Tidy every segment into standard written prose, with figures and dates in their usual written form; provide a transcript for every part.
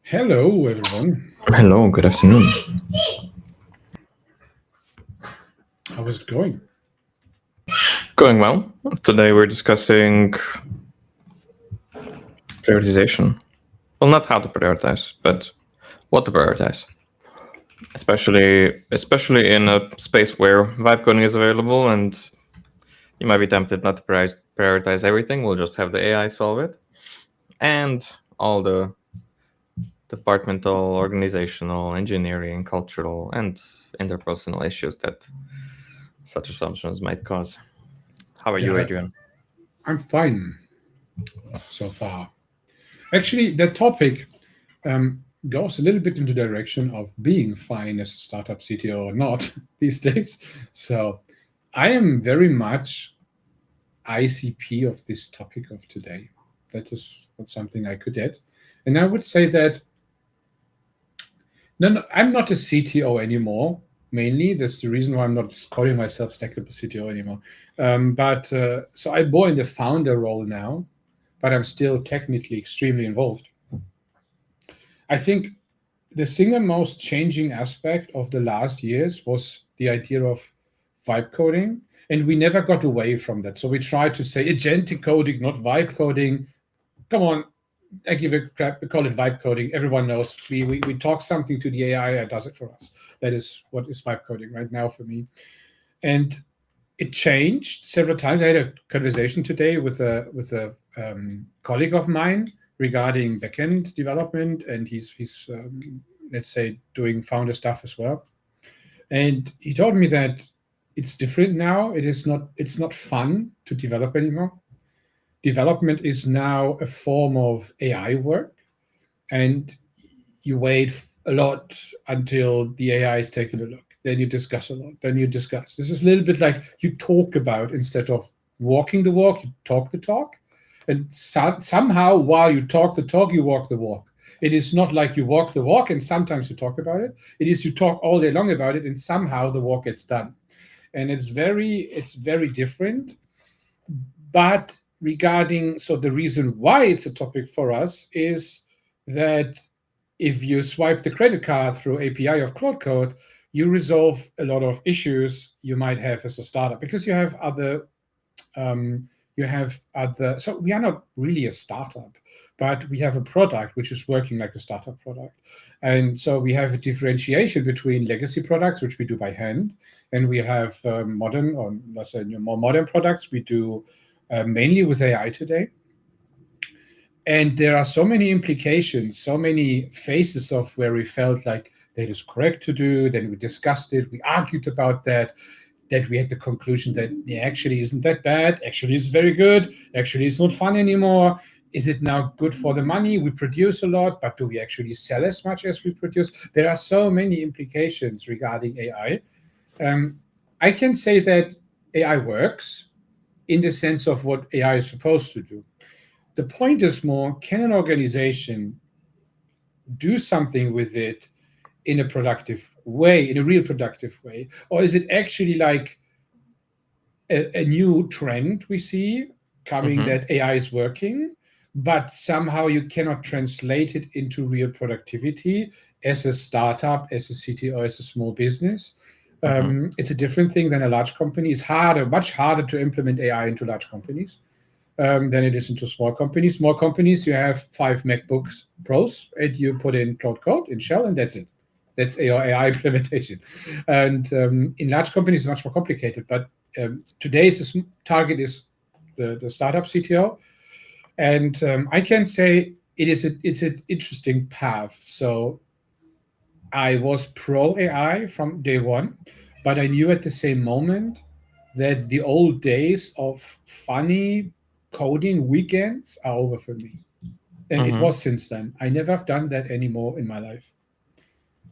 Hello, everyone. Hello, good afternoon. How is it going? Going well. Today we're discussing prioritization. Well, not how to prioritize, but what to prioritize. Especially in a space where vibe coding is available and you might be tempted not to prioritize everything. We'll just have the AI solve it. And all the departmental, organizational, engineering, cultural, and interpersonal issues that such assumptions might cause. How are you, Yeah, Adrian? I'm fine so far. Actually, the topic goes a little bit into the direction of being fine as a startup CTO or not these days. So I am very much ICP of this topic of today. That is not something I could add. And I would say that no, I'm not a CTO anymore. Mainly, that's the reason why I'm not calling myself Stackable CTO anymore. So I'm more in the founder role now, but I'm still technically extremely involved. I think the single most changing aspect of the last years was the idea of vibe coding, and we never got away from that. So we tried to say agentic coding, not vibe coding. Come on, I give a crap. We call it vibe coding. Everyone knows we talk something to the AI and does it for us. That is what is vibe coding right now for me. And it changed several times. I had a conversation today with a colleague of mine regarding backend development, and he's let's say doing founder stuff as well. And he told me that it's different now. It's not fun to develop anymore. Development is now a form of AI work, and you wait a lot until the AI is taking a look. Then you discuss a lot. Then you discuss. This is a little bit like you talk about instead of walking the walk, you talk the talk. And somehow, while you talk the talk, you walk the walk. It is not like you walk the walk and sometimes you talk about it. It is you talk all day long about it and somehow the walk gets done. And it's very different. But regarding so the reason why it's a topic for us is that if you swipe the credit card through API of Cloud Code, you resolve a lot of issues you might have as a startup because you have other. So we are not really a startup, but we have a product which is working like a startup product, and so we have a differentiation between legacy products, which we do by hand, and we have modern, or let's say more modern products we do mainly with AI today. And there are so many implications, so many phases of where we felt like that is correct to do. Then we discussed it, we argued about that we had the conclusion that yeah, actually isn't that bad. Actually, it's very good. Actually, it's not fun anymore. Is it now good for the money? We produce a lot, but do we actually sell as much as we produce? There are so many implications regarding AI. I can say that AI works in the sense of what AI is supposed to do. The point is more, can an organization do something with it in a productive way, in a real productive way? Or is it actually like a new trend we see coming Mm-hmm. that AI is working, but somehow you cannot translate it into real productivity as a startup, as a CTO, as a small business? Mm-hmm. It's a different thing than a large company. It's harder, much harder to implement AI into large companies than it is into small companies. Small companies, you have 5 MacBooks Pros, and you put in Cloud Code in Shell, and that's it. That's your AI implementation. And in large companies, it's much more complicated. But today's target is the startup CTO, and I can say it's an interesting path. So I was pro AI from day one, but I knew at the same moment that the old days of funny coding weekends are over for me. And it Mm-hmm. was since then. I never have done that anymore in my life.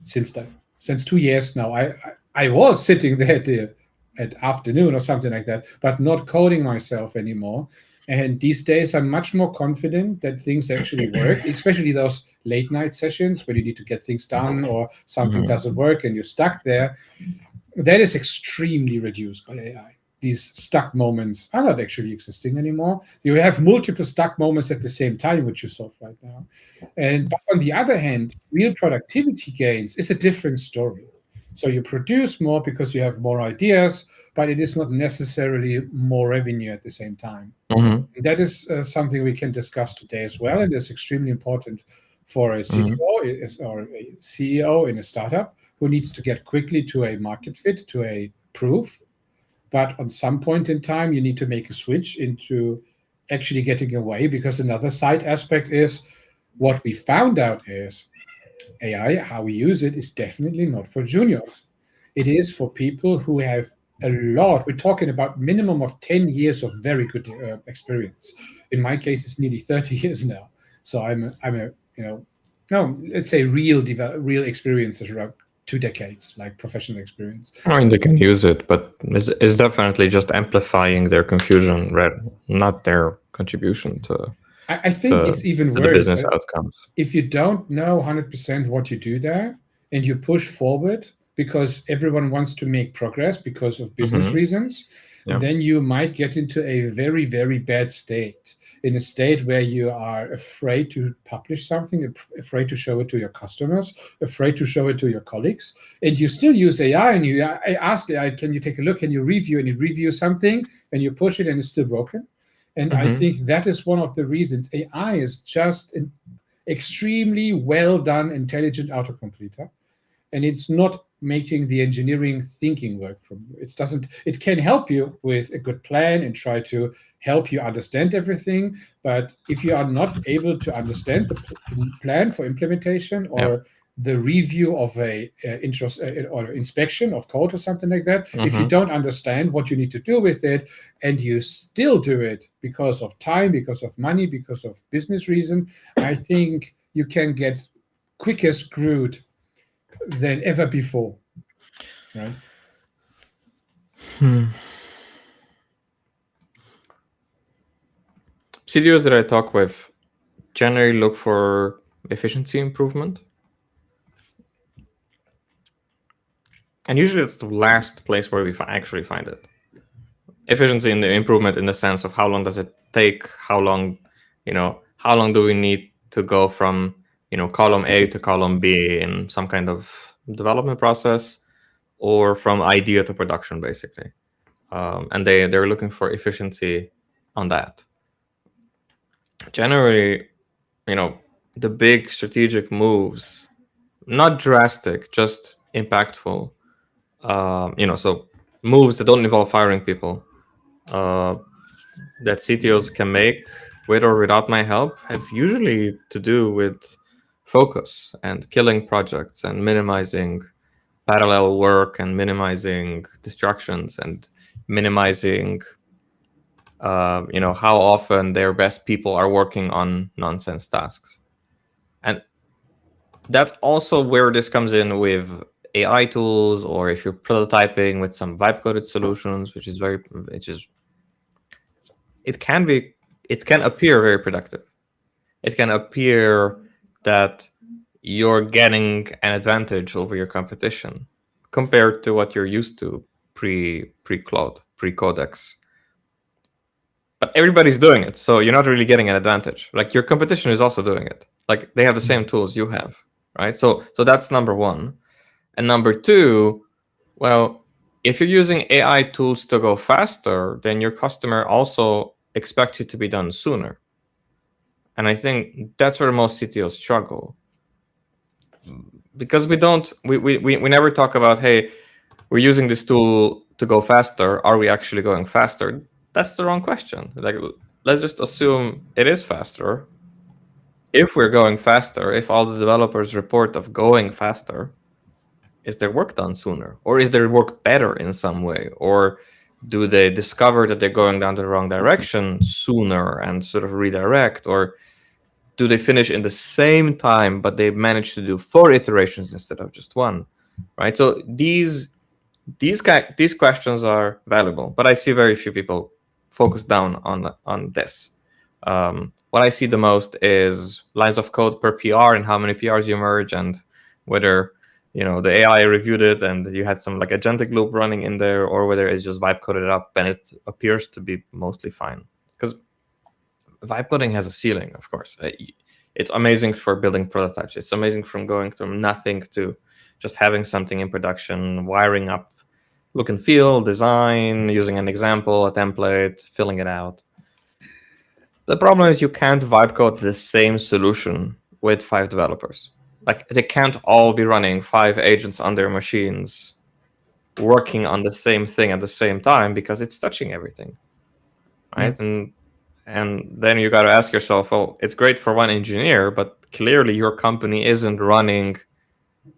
Since then, since 2 years now, I was sitting there at afternoon or something like that, but not coding myself anymore. And these days, I'm much more confident that things actually work, especially those late night sessions where you need to get things done or something Mm-hmm. doesn't work and you're stuck there. That is extremely reduced by AI. these stuck moments are not actually existing anymore. You have multiple stuck moments at the same time, which you solve right now. But on the other hand, real productivity gains is a different story. So you produce more because you have more ideas, but it is not necessarily more revenue at the same time. Mm-hmm. That is something we can discuss today as well, and it's extremely important for a CTO or a CEO in a startup who needs to get quickly to a market fit, to a proof. But on some point in time, you need to make a switch into actually getting away, because another side aspect is what we found out is AI, how we use it, is definitely not for juniors. It is for people who have a lot. We're talking about minimum of 10 years of very good experience. In my case, it's nearly 30 years now. So I'm a no, let's say real experience is around 2 decades, like professional experience. I mean, they can use it, but it's definitely just amplifying their confusion, right? Not their contribution to I think it's even the worse. business outcomes. If you don't know 100% what you do there and you push forward because everyone wants to make progress because of business reasons, then you might get into a very, very bad state. In a state where you are afraid to publish something, afraid to show it to your customers, afraid to show it to your colleagues, and you still use AI, and you ask AI, can you take a look, can you review, and you review something, and you push it, and it's still broken. And I think that is one of the reasons AI is just an extremely well done, intelligent autocompleter, and it's not making the engineering thinking work from you. It can help you with a good plan and try to help you understand everything, but if you are not able to understand the plan for implementation or the review of a or inspection of code or something like that, if you don't understand what you need to do with it and you still do it because of time, because of money, because of business reason, I think you can get quicker screwed than ever before, right? CTOs that I talk with generally look for efficiency improvement. And usually it's the last place where we actually find it. Efficiency in the improvement in the sense of how long does it take, how long do we need to go from, column A to column B in some kind of development process, or from idea to production, basically. And they're looking for efficiency on that. Generally, the big strategic moves, not drastic, just impactful, so moves that don't involve firing people, that CTOs can make with or without my help, have usually to do with focus and killing projects and minimizing parallel work and minimizing distractions and minimizing how often their best people are working on nonsense tasks. And that's also where this comes in with AI tools, or if you're prototyping with some vibe coded solutions, it can appear very productive. It can appear that you're getting an advantage over your competition compared to what you're used to pre-Cloud, pre-Codex. But everybody's doing it, so you're not really getting an advantage. Like, your competition is also doing it. Like, they have the same tools you have, right? So that's number one. And number two, well, if you're using AI tools to go faster, then your customer also expects you to be done sooner. And I think that's where most CTOs struggle. Because we never talk about, hey, we're using this tool to go faster. Are we actually going faster? That's the wrong question. Like, let's just assume it is faster. If we're going faster, if all the developers report of going faster, is their work done sooner? Or is their work better in some way? Or do they discover that they're going down the wrong direction sooner and sort of redirect? Or do they finish in the same time, but they manage to do 4 iterations instead of just 1, right? So these questions are valuable, but I see very few people focus down on this. What I see the most is lines of code per PR and how many PRs you merge, and whether the AI reviewed it and you had some like agentic loop running in there, or whether it's just vibe coded up and it appears to be mostly fine. Because vibe coding has a ceiling, of course. It's amazing for building prototypes. It's amazing from going from nothing to just having something in production, wiring up look and feel, design, using an example, a template, filling it out. The problem is you can't vibe code the same solution with 5 developers. Like, they can't all be running 5 agents on their machines working on the same thing at the same time, because it's touching everything, right? And then you got to ask yourself, well, it's great for one engineer, but clearly your company isn't running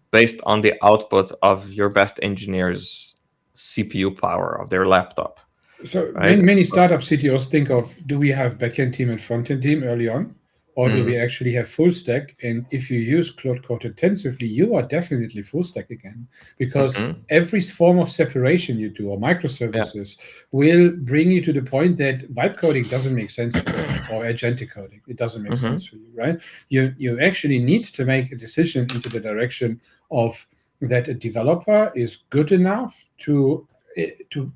based on the output of your best engineer's CPU power of their laptop. So right? many startup CTOs think of, do we have backend team and frontend team early on? Or do we actually have full stack? And if you use Cloud Code intensively, you are definitely full stack again, because every form of separation you do, or microservices, will bring you to the point that vibe coding doesn't make sense for you, or agentic coding. It doesn't make sense for you, right? You actually need to make a decision into the direction of that a developer is good enough to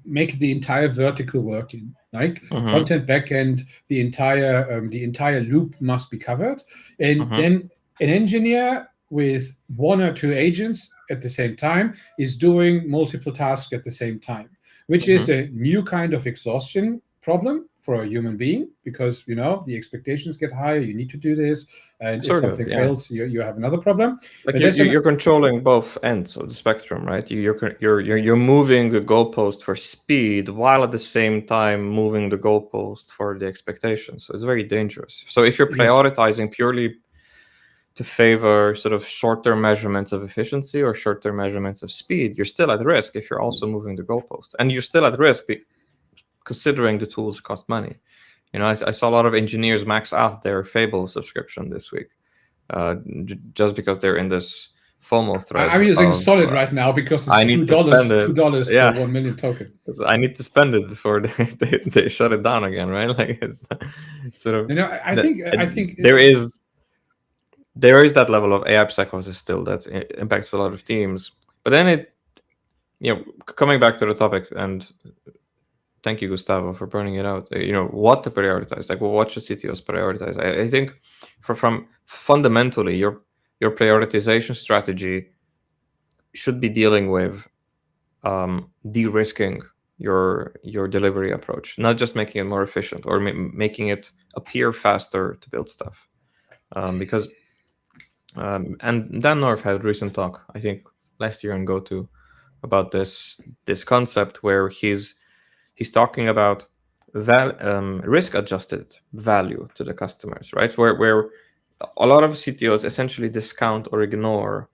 make the entire vertical working, like front end, back end, the entire loop must be covered, and then an engineer with 1 or 2 agents at the same time is doing multiple tasks at the same time, which is a new kind of exhaustion problem for a human being, because the expectations get higher. You need to do this, and if something fails, you have another problem. Like, you're controlling both ends of the spectrum, right? You're moving the goalpost for speed while at the same time moving the goalpost for the expectations. So it's very dangerous. So if you're prioritizing purely to favor sort of short-term measurements of efficiency or short-term measurements of speed, you're still at risk if you're also moving the goalpost, and you're still at risk considering the tools cost money. I saw a lot of engineers max out their Fable subscription this week, just because they're in this FOMO thread. I'm using Solid right now because it's $2 per 1 million token. I need to spend it before they shut it down again, right? Like, it's sort of. I think there is that level of AI psychosis still that impacts a lot of teams. But then coming back to the topic, and thank you, Gustavo, for pointing it out. What to prioritize? Like, what should CTOs prioritize? I think from fundamentally, your prioritization strategy should be dealing with de-risking your delivery approach, not just making it more efficient or making it appear faster to build stuff. Because and Dan North had a recent talk, I think last year in GoTo, about this concept where he's talking about risk-adjusted value to the customers, right? Where a lot of CTOs essentially discount or ignore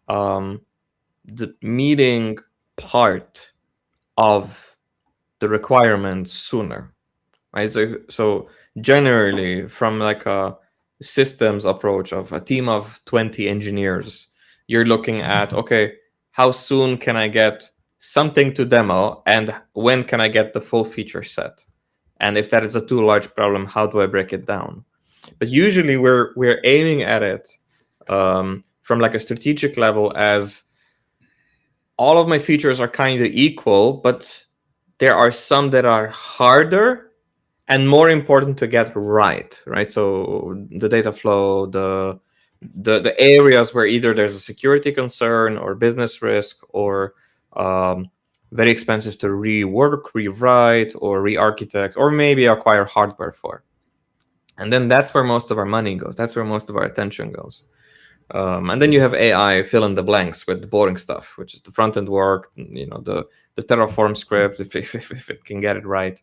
the meeting part of the requirements sooner, right? So generally, from like a systems approach of a team of 20 engineers, you're looking at, okay, how soon can I get something to demo, and when can I get the full feature set? And if that is a too large problem, how do I break it down? But usually we're aiming at it from like a strategic level as all of my features are kind of equal, but there are some that are harder and more important to get right? So the data flow, the areas where either there's a security concern or business risk or very expensive to rework, rewrite, or re-architect, or maybe acquire hardware for. And then that's where most of our money goes. That's where most of our attention goes. And then you have AI fill in the blanks with the boring stuff, which is the front-end work, the Terraform script, if it can get it right.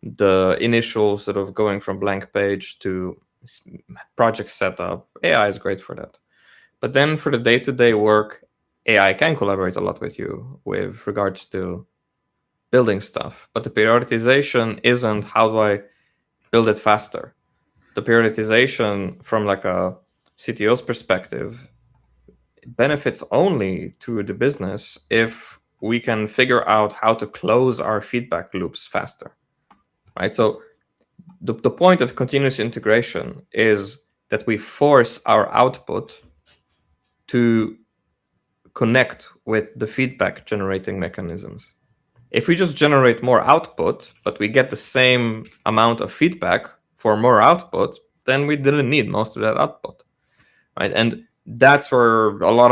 The initial sort of going from blank page to project setup. AI is great for that. But then for the day-to-day work, AI can collaborate a lot with you with regards to building stuff. But the prioritization isn't how do I build it faster. The prioritization from like a CTO's perspective benefits only to the business if we can figure out how to close our feedback loops faster, right? So the point of continuous integration is that we force our output to connect with the feedback generating mechanisms. If we just generate more output, but we get the same amount of feedback for more output, then we didn't need most of that output, right? And that's where a lot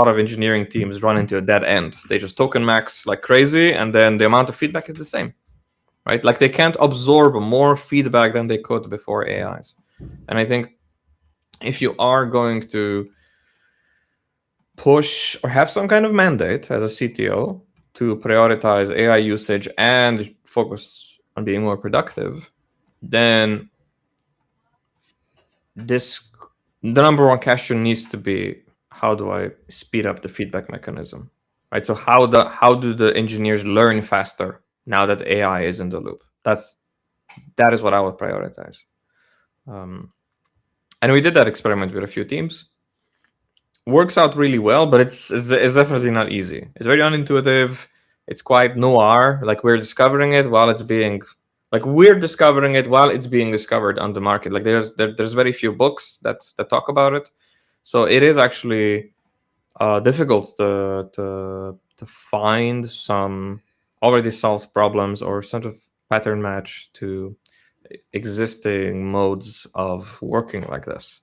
of engineering teams run into a dead end. They just token max like crazy, and then the amount of feedback is the same, right? Like they can't absorb more feedback than they could before AIs. And I think if you are going to push or have some kind of mandate as a CTO to prioritize AI usage and focus on being more productive, then the number one question needs to be, how do I speed up the feedback mechanism, right? So how do the engineers learn faster now that AI is in the loop? That is what I would prioritize. And we did that experiment with a few teams. Works out really well, but it's definitely not easy. It's very unintuitive. It's quite noir. Like we're discovering it while it's being discovered on the market. Like there's very few books that talk about it. So it is actually difficult to find some already solved problems or sort of pattern match to existing modes of working like this,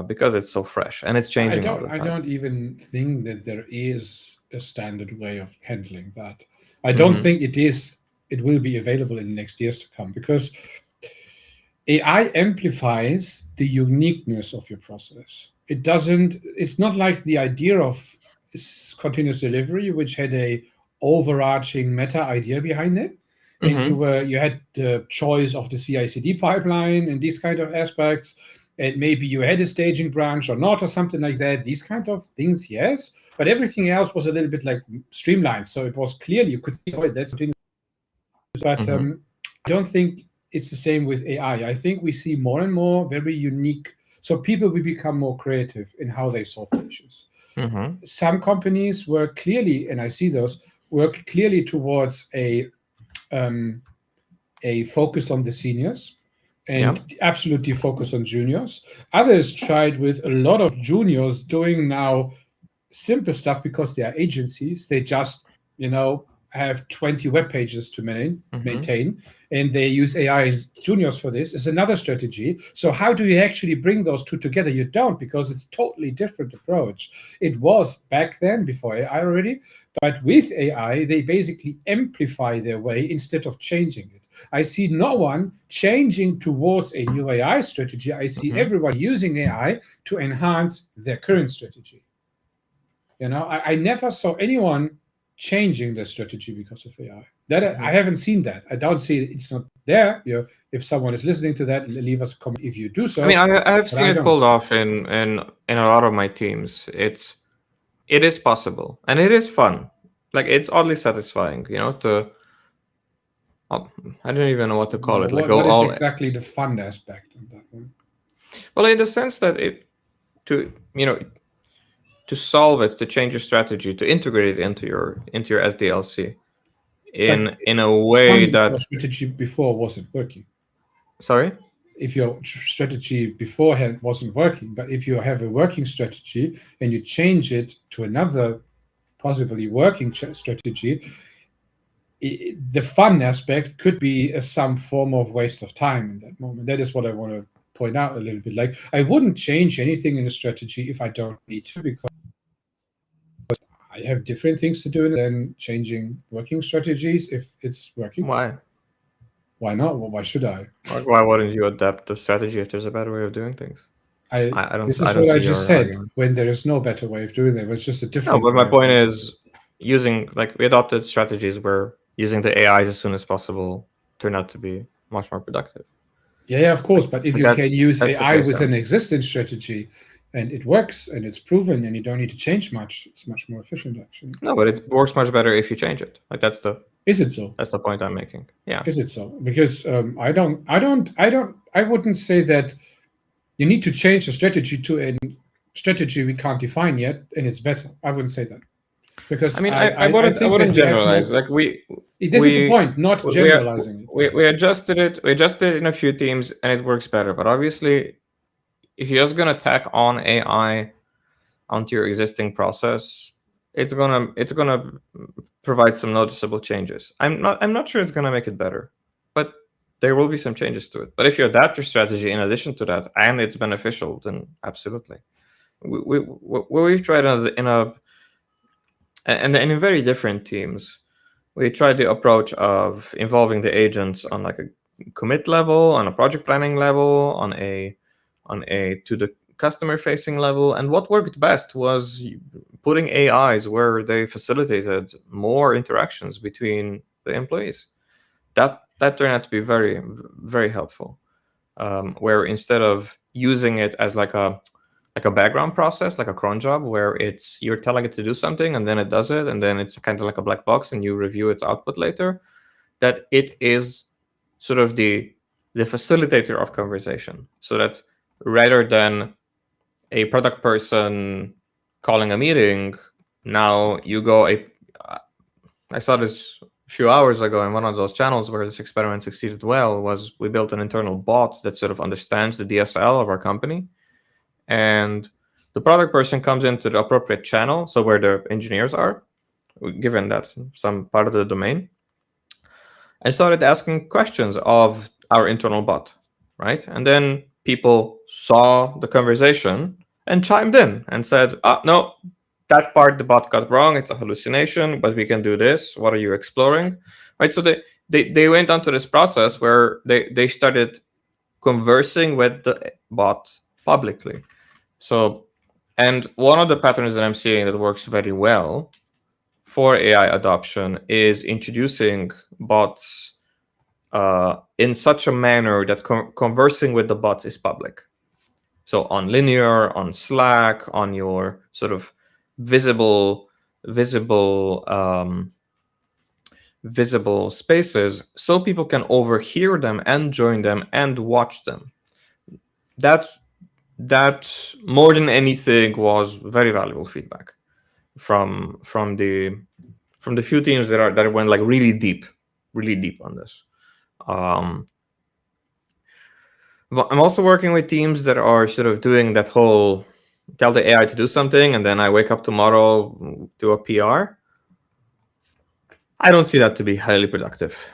because it's so fresh and it's changing all the time. I don't even think that there is a standard way of handling that. I don't think it will be available in the next years to come, because AI amplifies the uniqueness of your process. It's not like the idea of continuous delivery, which had a overarching meta idea behind it. And you had the choice of the CI/CD pipeline and these kind of aspects, and maybe you had a staging branch or not, or something like that. These kind of things, yes, but everything else was a little bit like streamlined, so it was clearly you could see, oh, that's. But I don't think it's the same with AI. I think we see more and more very unique. So people will become more creative in how they solve the issues. Some companies work clearly, and I see those work clearly towards a focus on the seniors and absolutely focus on juniors. Others tried with a lot of juniors doing now simple stuff because they are agencies. They just, have 20 web pages to maintain, and they use AI as juniors for this. Is another strategy. So how do you actually bring those two together? You don't, because it's totally different approach. It was back then before AI already, but with AI, they basically amplify their way instead of changing it. I see no one changing towards a new AI strategy. I see everyone using AI to enhance their current strategy. I never saw anyone changing their strategy because of AI. I haven't seen that. I don't see it's not there. If someone is listening to that, leave us a comment if you do so. I mean, I have seen it pulled off in a lot of my teams. It is possible, and it is fun. Like it's oddly satisfying, to. I don't even know what to call it. Like what is exactly the fun aspect of that one? Well, in the sense that to solve it, to change your strategy, to integrate it into your SDLC in a way that your strategy before wasn't working. Sorry? If your strategy beforehand wasn't working, but if you have a working strategy and you change it to another possibly working strategy, the fun aspect could be some form of waste of time in that moment. That is what I want to point out a little bit. Like, I wouldn't change anything in a strategy if I don't need to, because I have different things to do than changing working strategies if it's working. Why? Why not? Well, why should I? Why wouldn't you adapt the strategy if there's a better way of doing things? This is what I just said. Argument. When there is no better way of doing it, it's just a different. No, but my point is, we adopted strategies where using the AIs as soon as possible turned out to be much more productive. Yeah, of course. But if you can use AI with an existing strategy, and it works and it's proven, and you don't need to change much, it's much more efficient, actually. No, but it works much better if you change it. Like that's the. Is it so? That's the point I'm making. Yeah. Is it so? Because I wouldn't say that you need to change the strategy to a strategy we can't define yet, and it's better. I wouldn't say that. Because I wouldn't generalize. This is the point, not generalizing it. We adjusted it. We adjusted it in a few teams, and it works better. But obviously, if you're just gonna tack on AI onto your existing process, it's gonna provide some noticeable changes. I'm not sure it's gonna make it better, but there will be some changes to it. But if you adapt your strategy in addition to that, and it's beneficial, then absolutely. We've tried in very different teams. We tried the approach of involving the agents on like a commit level, on a project planning level, on a to the customer facing level. And what worked best was putting AIs where they facilitated more interactions between the employees. That turned out to be very, very helpful. Where instead of using it as like a background process, like a cron job, where it's you're telling it to do something and then it does it, and then it's kind of like a black box and you review its output later, that it is sort of the facilitator of conversation, so that rather than a product person calling a meeting, now you go I saw this a few hours ago in one of those channels where this experiment succeeded well. Was we built an internal bot that sort of understands the DSL of our company, and the product person comes into the appropriate channel, so where the engineers are, given that some part of the domain, and started asking questions of our internal bot, right? And then people saw the conversation and chimed in and said, "Oh, no, that part the bot got wrong. It's a hallucination, but we can do this. What are you exploring?" Right? So they went on to this process where they started conversing with the bot publicly. So, and one of the patterns that I'm seeing that works very well for AI adoption is introducing bots in such a manner that conversing with the bots is public. So on Linear, on Slack, on your sort of visible spaces, so people can overhear them and join them and watch them. That more than anything was very valuable feedback from the few teams that went like really deep on this. But I'm also working with teams that are sort of doing that whole tell the AI to do something and then I wake up tomorrow, do a PR. I don't see that to be highly productive.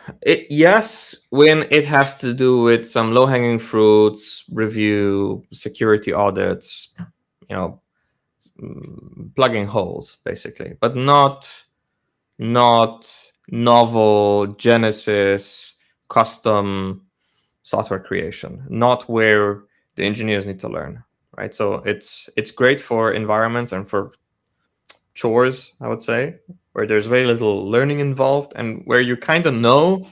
Yes, when it has to do with some low-hanging fruits, review, security audits, plugging holes, basically, but not novel Genesis custom software creation, not where the engineers need to learn, right? So it's great for environments and for chores, I would say, where there's very little learning involved and where you kind of know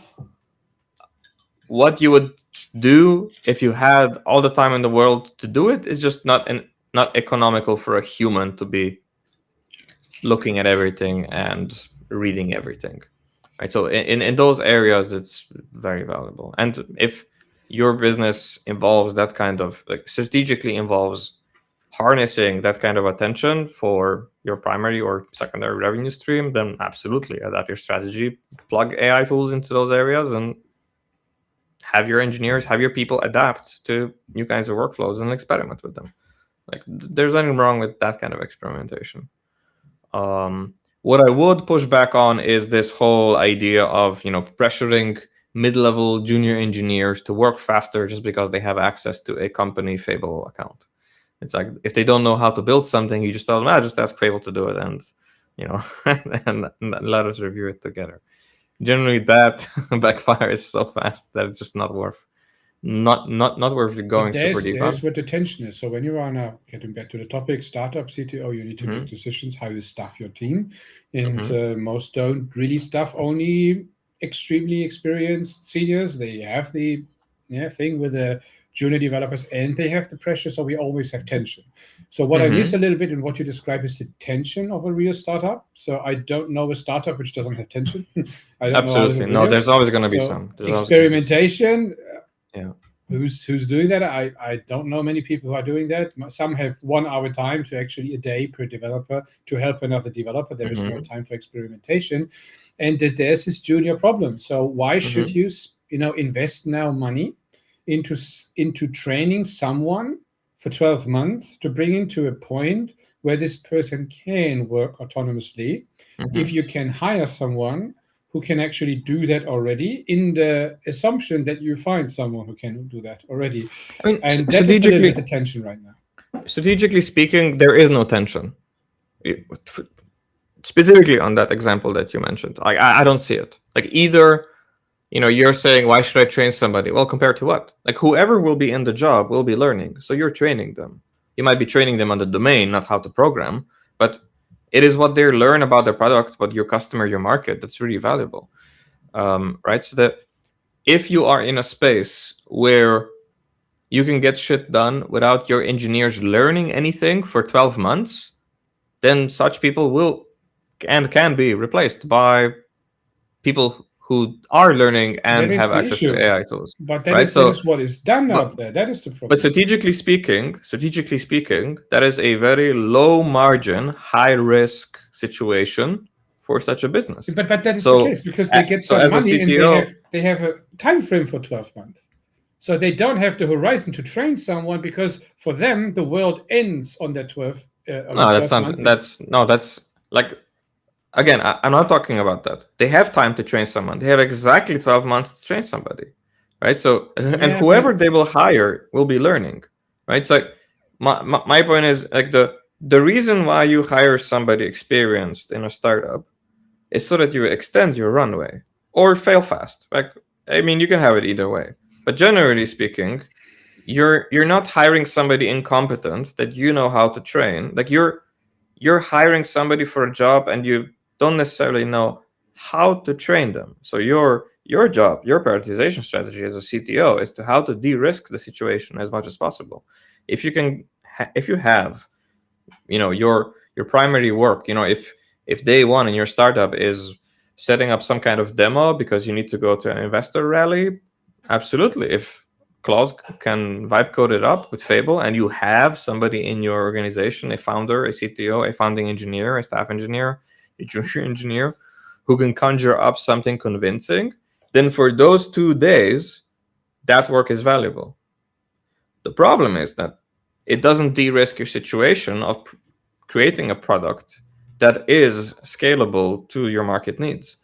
what you would do if you had all the time in the world to do it. It's just not economical for a human to be looking at everything and reading everything, right? So in those areas, it's very valuable. And if your business involves that kind of strategically involves harnessing that kind of attention for your primary or secondary revenue stream, then absolutely adapt your strategy, plug AI tools into those areas, and have your engineers, have your people adapt to new kinds of workflows and experiment with them. Like, there's nothing wrong with that kind of experimentation. What I would push back on is this whole idea of pressuring mid-level junior engineers to work faster just because they have access to a company Fable account. It's like, if they don't know how to build something, you just tell them, just ask Fable to do it, and and let us review it together. Generally, that backfires so fast that it's just not worth going super deep. There's where the tension is. So when you are getting back to the topic, startup CTO, you need to make decisions how you staff your team, and most don't really staff only extremely experienced seniors. They have the thing with the junior developers, and they have the pressure, so we always have tension. So what I miss a little bit in what you describe is the tension of a real startup. So I don't know a startup which doesn't have tension. I don't Absolutely. know. There's always going to be some. Experimentation. Yeah. Who's doing that? I don't know many people who are doing that. Some have 1 hour time to actually a day per developer to help another developer. There is no time for experimentation, and there's this junior problem. So why should you invest now money into training someone for 12 months to bring him to a point where this person can work autonomously if you can hire someone who can actually do that already, in the assumption that you find someone who can do that already. I mean, And that is a little bit the tension right now. Strategically speaking, there is no tension. Specifically on that example that you mentioned, I don't see it. Like, either, you're saying, why should I train somebody? Well, compared to what? Like, whoever will be in the job will be learning. So you're training them. You might be training them on the domain, not how to program, but it is what they learn about their product, what your customer, your market, that's really valuable. Right? So that if you are in a space where you can get shit done without your engineers learning anything for 12 months, then such people will and can be replaced by people who are learning and have access to AI tools. But that, right? that is what is done out there. That is the problem. But strategically speaking, that is a very low margin, high risk situation for such a business. But that is the case, because they get some money CTO, and they have a time frame for 12 months. So they don't have the horizon to train someone, because for them the world ends on that 12. That's like, again, I'm not talking about that. They have time to train someone. They have exactly 12 months to train somebody, right? So, and whoever they will hire will be learning, right? So my point is, like, the reason why you hire somebody experienced in a startup is so that you extend your runway or fail fast. Like, I mean, you can have it either way. But generally speaking, you're not hiring somebody incompetent that you know how to train. Like, you're hiring somebody for a job and you don't necessarily know how to train them. So your job, your prioritization strategy as a CTO is to how to de-risk the situation as much as possible. If you can, if you have, your primary work, if day one in your startup is setting up some kind of demo because you need to go to an investor rally, absolutely. If Claude can vibe code it up with Fable, and you have somebody in your organization, a founder, a CTO, a founding engineer, a staff engineer, a junior engineer, who can conjure up something convincing, then for those 2 days, that work is valuable. The problem is that it doesn't de-risk your situation of creating a product that is scalable to your market needs,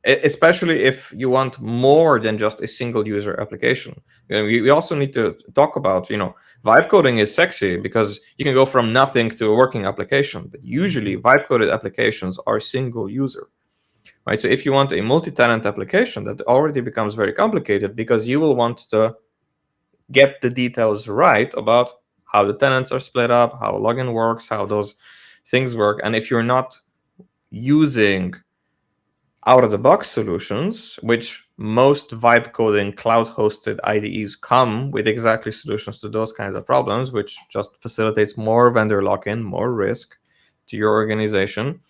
especially if you want more than just a single user application. We also need to talk about, vibe coding is sexy because you can go from nothing to a working application, but usually vibe coded applications are single user, right? So if you want a multi-tenant application, that already becomes very complicated, because you will want to get the details right about how the tenants are split up, how login works, how those things work. And if you're not using out-of-the-box solutions, which most vibe coding cloud-hosted IDEs come with exactly solutions to those kinds of problems, which just facilitates more vendor lock-in, more risk to your organization.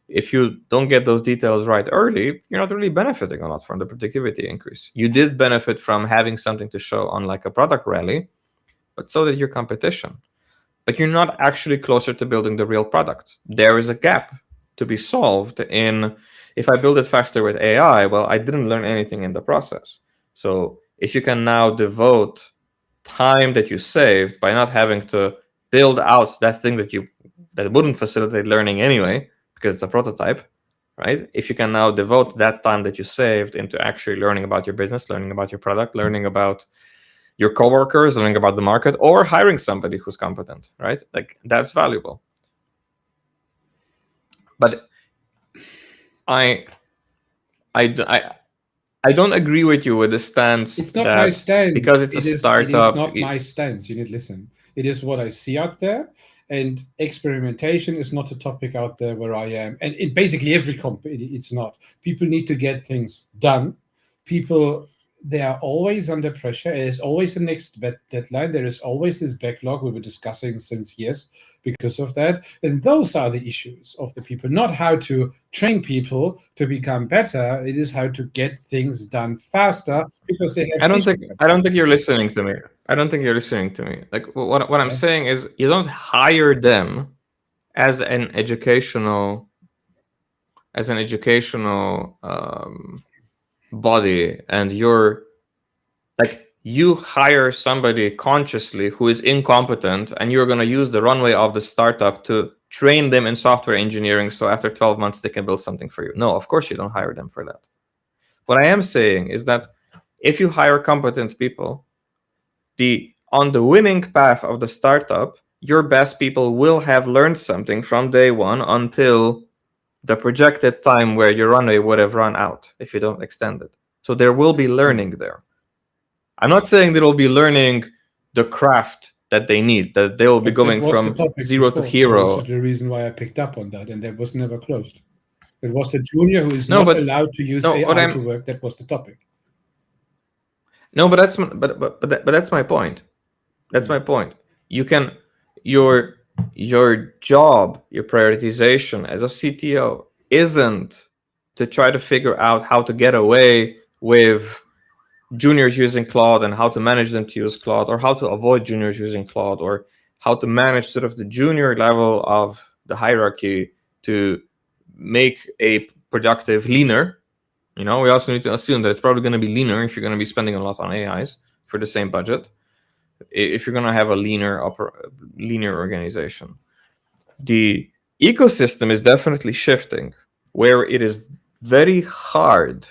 If you don't get those details right early, you're not really benefiting a lot from the productivity increase. You did benefit from having something to show on like a product rally, but so did your competition. But you're not actually closer to building the real product. There is a gap to be solved in, if I build it faster with AI, well, I didn't learn anything in the process. So if you can now devote time that you saved by not having to build out that thing that wouldn't facilitate learning anyway, because it's a prototype, right? If you can now devote that time that you saved into actually learning about your business, learning about your product, learning about your coworkers, learning about the market, or hiring somebody who's competent, right? Like, that's valuable. But I don't agree with you with the stance. It's not my stance, because it's a startup. It is not my stance. You need to listen. It is what I see out there, and experimentation is not a topic out there where I am. And in basically every company, it's not. People need to get things done. People, they are always under pressure. There's always the next deadline. There is always this backlog we were discussing since years because of that. And those are the issues of the people, not how to train people to become better. It is how to get things done faster, because they have. I don't think you're listening to me. Like, what I'm saying is, you don't hire them as an educational body, and you're like, you hire somebody consciously who is incompetent, and you're going to use the runway of the startup to train them in software engineering, so after 12 months they can build something for you. No, of course you don't hire them for that. What I am saying is that if you hire competent people, on the winning path of the startup, your best people will have learned something from day one until the projected time where your runway would have run out if you don't extend it. So there will be learning there. I'm not saying they will be learning the craft that they need, that they will be going from zero to hero. That's the reason why I picked up on that, and that was never closed. It was the junior who is not allowed to use AI to work. That was the topic. No, but that's my point. That's my point. You can your job, your prioritization as a CTO isn't to try to figure out how to get away with juniors using Claude and how to manage them to use Claude, or how to avoid juniors using Claude, or how to manage sort of the junior level of the hierarchy to make a productive leaner. We also need to assume that it's probably going to be leaner if you're going to be spending a lot on AIs for the same budget. If you're going to have a leaner organization, the ecosystem is definitely shifting, where it is very hard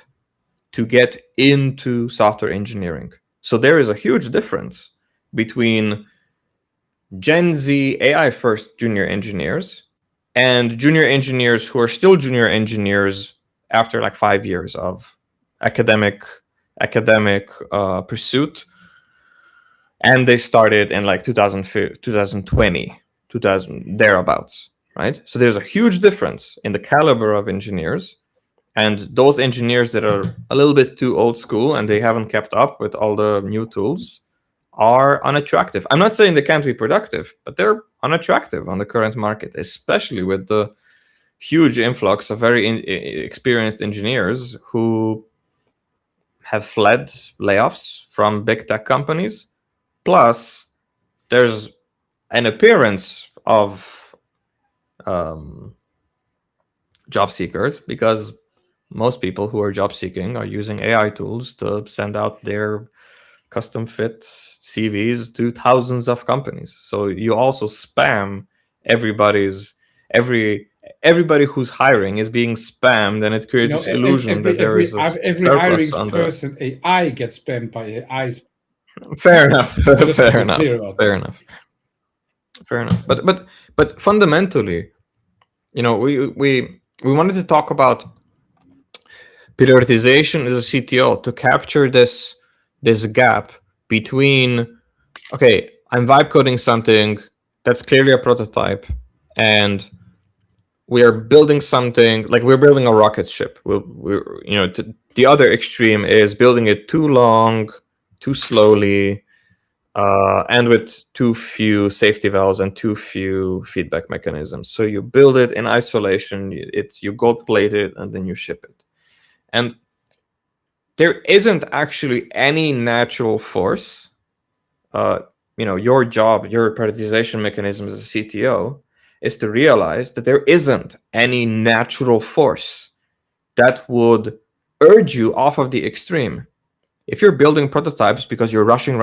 to get into software engineering. So there is a huge difference between Gen Z AI first junior engineers and junior engineers who are still junior engineers after like 5 years of academic pursuit, and they started in like 2020, thereabouts, right? So there's a huge difference in the caliber of engineers, and those engineers that are a little bit too old school and they haven't kept up with all the new tools are unattractive. I'm not saying they can't be productive, but they're unattractive on the current market, especially with the huge influx of very experienced engineers who have fled layoffs from big tech companies. Plus, there's an appearance of job seekers, because most people who are job seeking are using AI tools to send out their custom fit CVs to thousands of companies. So you also spam everybody who's hiring is being spammed, and it creates this illusion that there is a surplus on the person. AI gets spammed by AIs. Fair enough. Fair enough. But fundamentally, we wanted to talk about prioritization as a CTO to capture this gap between, okay, I'm vibe coding something that's clearly a prototype, and we are building something like we're building a rocket ship. The other extreme is building it too long, too slowly, and with too few safety valves and too few feedback mechanisms. So you build it in isolation, you gold plate it, and then you ship it. And there isn't actually any natural force. Your job, your prioritization mechanism as a CTO is to realize that there isn't any natural force that would urge you off of the extreme. If you're building prototypes because you're rushing,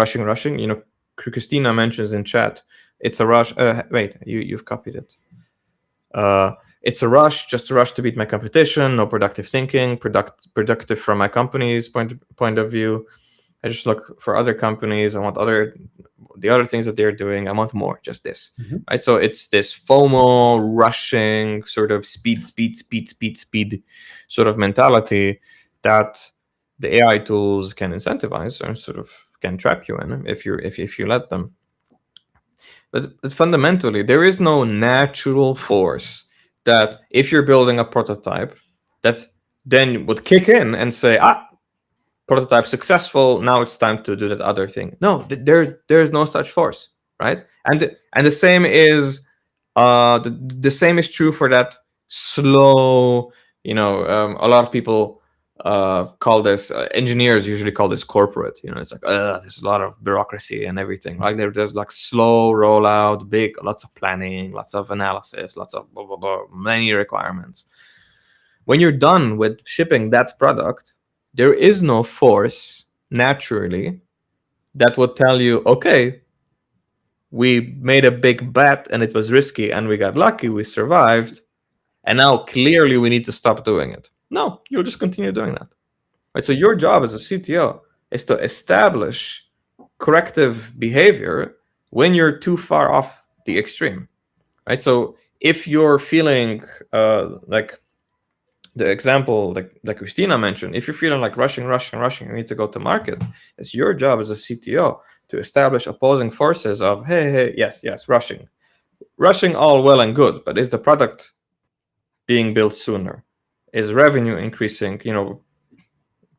Christina mentions in chat, it's a rush. Wait, you've copied it. It's a rush, just a rush to beat my competition. No productive thinking. Productive from my company's point of view. I just look for other companies. I want the other things that they're doing. I want more, just this. Mm-hmm. Right? So it's this FOMO, rushing, sort of speed sort of mentality that the AI tools can incentivize or sort of can trap you in if you let them. But fundamentally, there is no natural force that if you're building a prototype that then would kick in and say, prototype successful, now it's time to do that other thing. No, there is no such force, right? And the same is the same is true for that slow. A lot of people call this engineers usually call this corporate. It's like there's a lot of bureaucracy and everything. Like there's like slow rollout, lots of planning, lots of analysis, lots of blah, blah, blah, many requirements. When you're done with shipping that product, there is no force naturally that would tell you, okay, we made a big bet and it was risky and we got lucky, we survived, and now clearly we need to stop doing it. No, you'll just continue doing that. Right? So your job as a CTO is to establish corrective behavior when you're too far off the extreme. Right? So if you're feeling like the example like Christina mentioned, if you're feeling like rushing, you need to go to market, it's your job as a CTO to establish opposing forces of, hey, yes, rushing. Rushing all well and good, but is the product being built sooner? Is revenue increasing,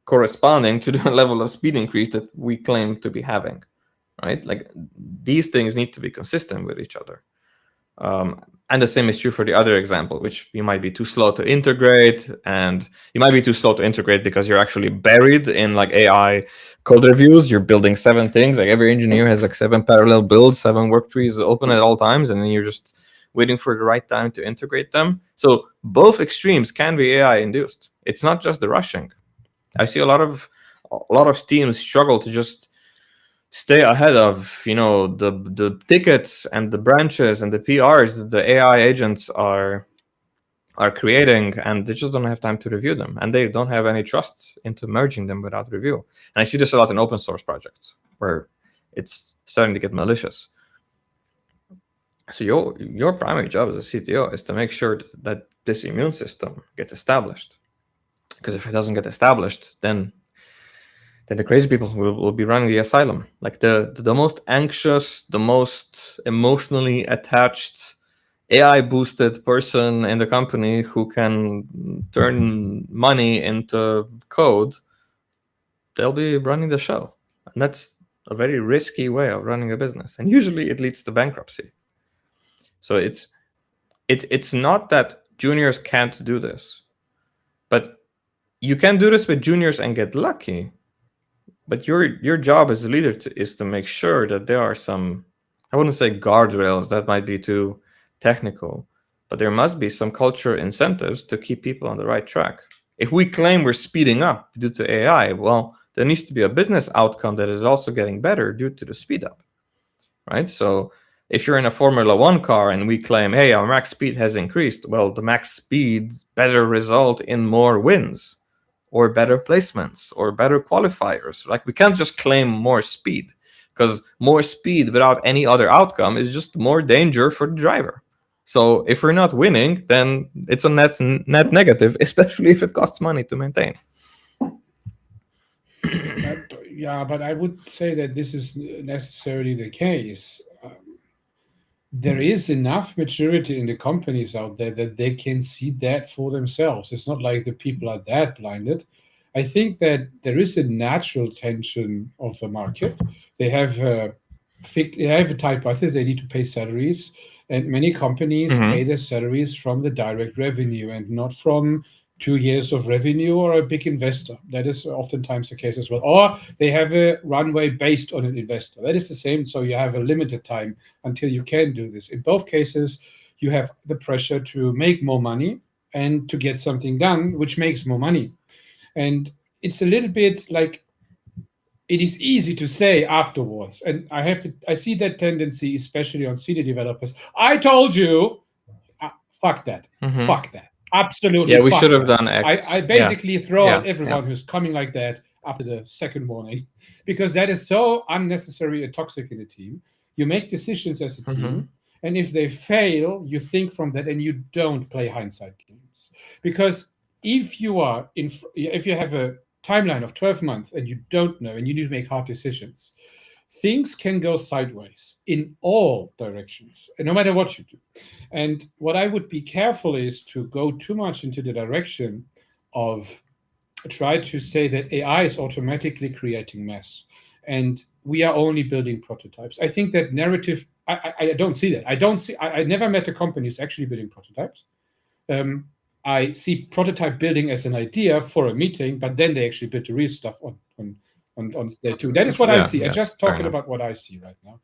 corresponding to the level of speed increase that we claim to be having, right? Like these things need to be consistent with each other. And the same is true for the other example, which you might be too slow to integrate, and you might be too slow to integrate because you're actually buried in like AI code reviews. You're building 7 things. Like every engineer has like 7 parallel builds, 7 work trees open at all times, and then you're just waiting for the right time to integrate them. So both extremes can be AI induced. It's not just the rushing. I see a lot of teams struggle to just stay ahead of the tickets and the branches and the PRs that the AI agents are creating, and they just don't have time to review them, and they don't have any trust into merging them without review. And I see this a lot in open source projects where it's starting to get malicious. So your primary job as a CTO is to make sure that this immune system gets established, because if it doesn't get established, then the crazy people will be running the asylum. Like the most anxious, the most emotionally attached, AI boosted person in the company who can turn money into code, they'll be running the show. And that's a very risky way of running a business. And usually it leads to bankruptcy. So it's not that juniors can't do this, but you can do this with juniors and get lucky. But your job as a leader is to make sure that there are some, I wouldn't say guardrails, that might be too technical, but there must be some culture incentives to keep people on the right track. If we claim we're speeding up due to AI, well, there needs to be a business outcome that is also getting better due to the speed up, right? So if you're in a Formula One car and we claim, hey, our max speed has increased, well, the max speed better result in more wins, or better placements, or better qualifiers. Like we can't just claim more speed, because more speed without any other outcome is just more danger for the driver. So if we're not winning, then it's a net negative, especially if it costs money to maintain. Yeah, but I would say that this is necessarily the case. There is enough maturity in the companies out there that they can see that for themselves. It's not like the people are that blinded. I think that there is a natural tension of the market. They have a type budget. They need to pay salaries, and many companies pay their salaries from the direct revenue and not from 2 years of revenue or a big investor. That is oftentimes the case as well. Or they have a runway based on an investor. That is the same. So you have a limited time until you can do this. In both cases, you have the pressure to make more money and to get something done, which makes more money. And it's a little bit like, it is easy to say afterwards. And I see that tendency, especially on senior developers. I told you, fuck that. Fuck that. Absolutely. Yeah, we should have done X. I basically throw out everyone who's coming like that after the second warning, because that is so unnecessary and toxic in a team. You make decisions as a team, and if they fail, you think from that, and you don't play hindsight games. Because if you have a timeline of 12 months and you don't know, and you need to make hard decisions, things can go sideways in all directions, no matter what you do. And what I would be careful is to go too much into the direction of try to say that AI is automatically creating mess and we are only building prototypes. I think that narrative, I don't see that. I never met a company who's actually building prototypes. I see prototype building as an idea for a meeting, but then they actually build the real stuff on there too. That is what I see. I'm just talking about what I see right now.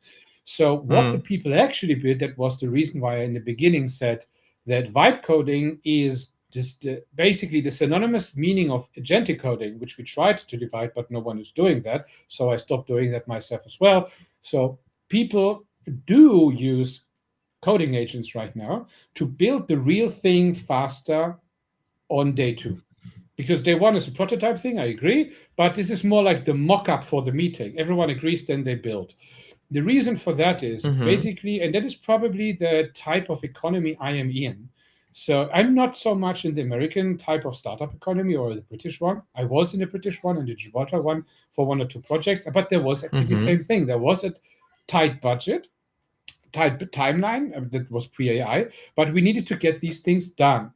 So what the people actually built, that was the reason why I in the beginning said that vibe coding is just basically the synonymous meaning of agentic coding, which we tried to divide, but no one is doing that. So I stopped doing that myself as well. So people do use coding agents right now to build the real thing faster on day 2. Because day 1 is a prototype thing, I agree, but this is more like the mock-up for the meeting. Everyone agrees, then they build. The reason for that is basically, and that is probably the type of economy I am in. So I'm not so much in the American type of startup economy or the British one. I was in the British one and the Gibraltar one for 1 or 2 projects, but there was actually the same thing. There was a tight budget, tight timeline that was pre-AI, but we needed to get these things done.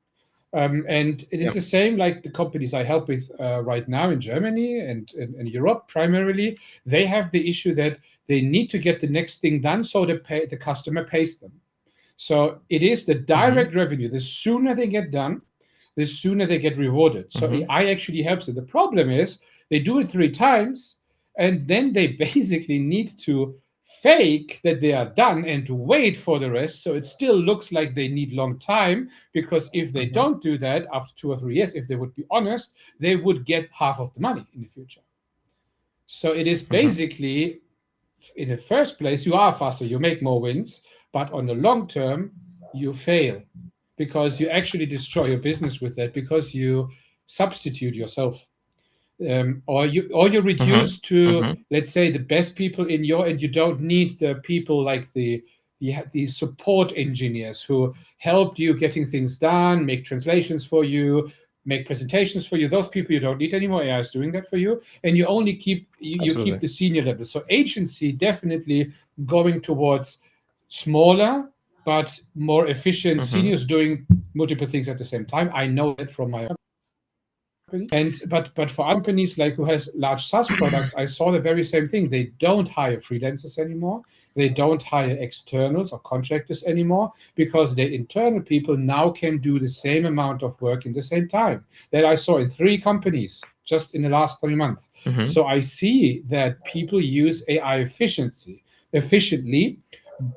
And it is the same like the companies I help with right now in Germany and in Europe primarily. They have the issue that they need to get the next thing done so the customer pays them. So it is the direct revenue. The sooner they get done, the sooner they get rewarded. So AI actually helps it. The problem is they do it 3 times, and then they basically need to fake that they are done and to wait for the rest. So it still looks like they need long time, because if they don't do that after 2 or 3 years, if they would be honest, they would get half of the money in the future. So it is basically, in the first place, you are faster, you make more wins, but on the long term, you fail because you actually destroy your business with that, because you substitute yourself. Or you reduce to, let's say, the best people in your, and you don't need the people like the support engineers who helped you getting things done, make translations for you, make presentations for you. Those people you don't need anymore. AI is doing that for you, and you only keep you keep the senior level. So agency definitely going towards smaller but more efficient seniors doing multiple things at the same time. I know that from my and but for companies like who has large SaaS products, I saw the very same thing. They don't hire freelancers anymore. They don't hire externals or contractors anymore, because the internal people now can do the same amount of work in the same time. That I saw in 3 companies just in the last 3 months. So I see that people use AI efficiently,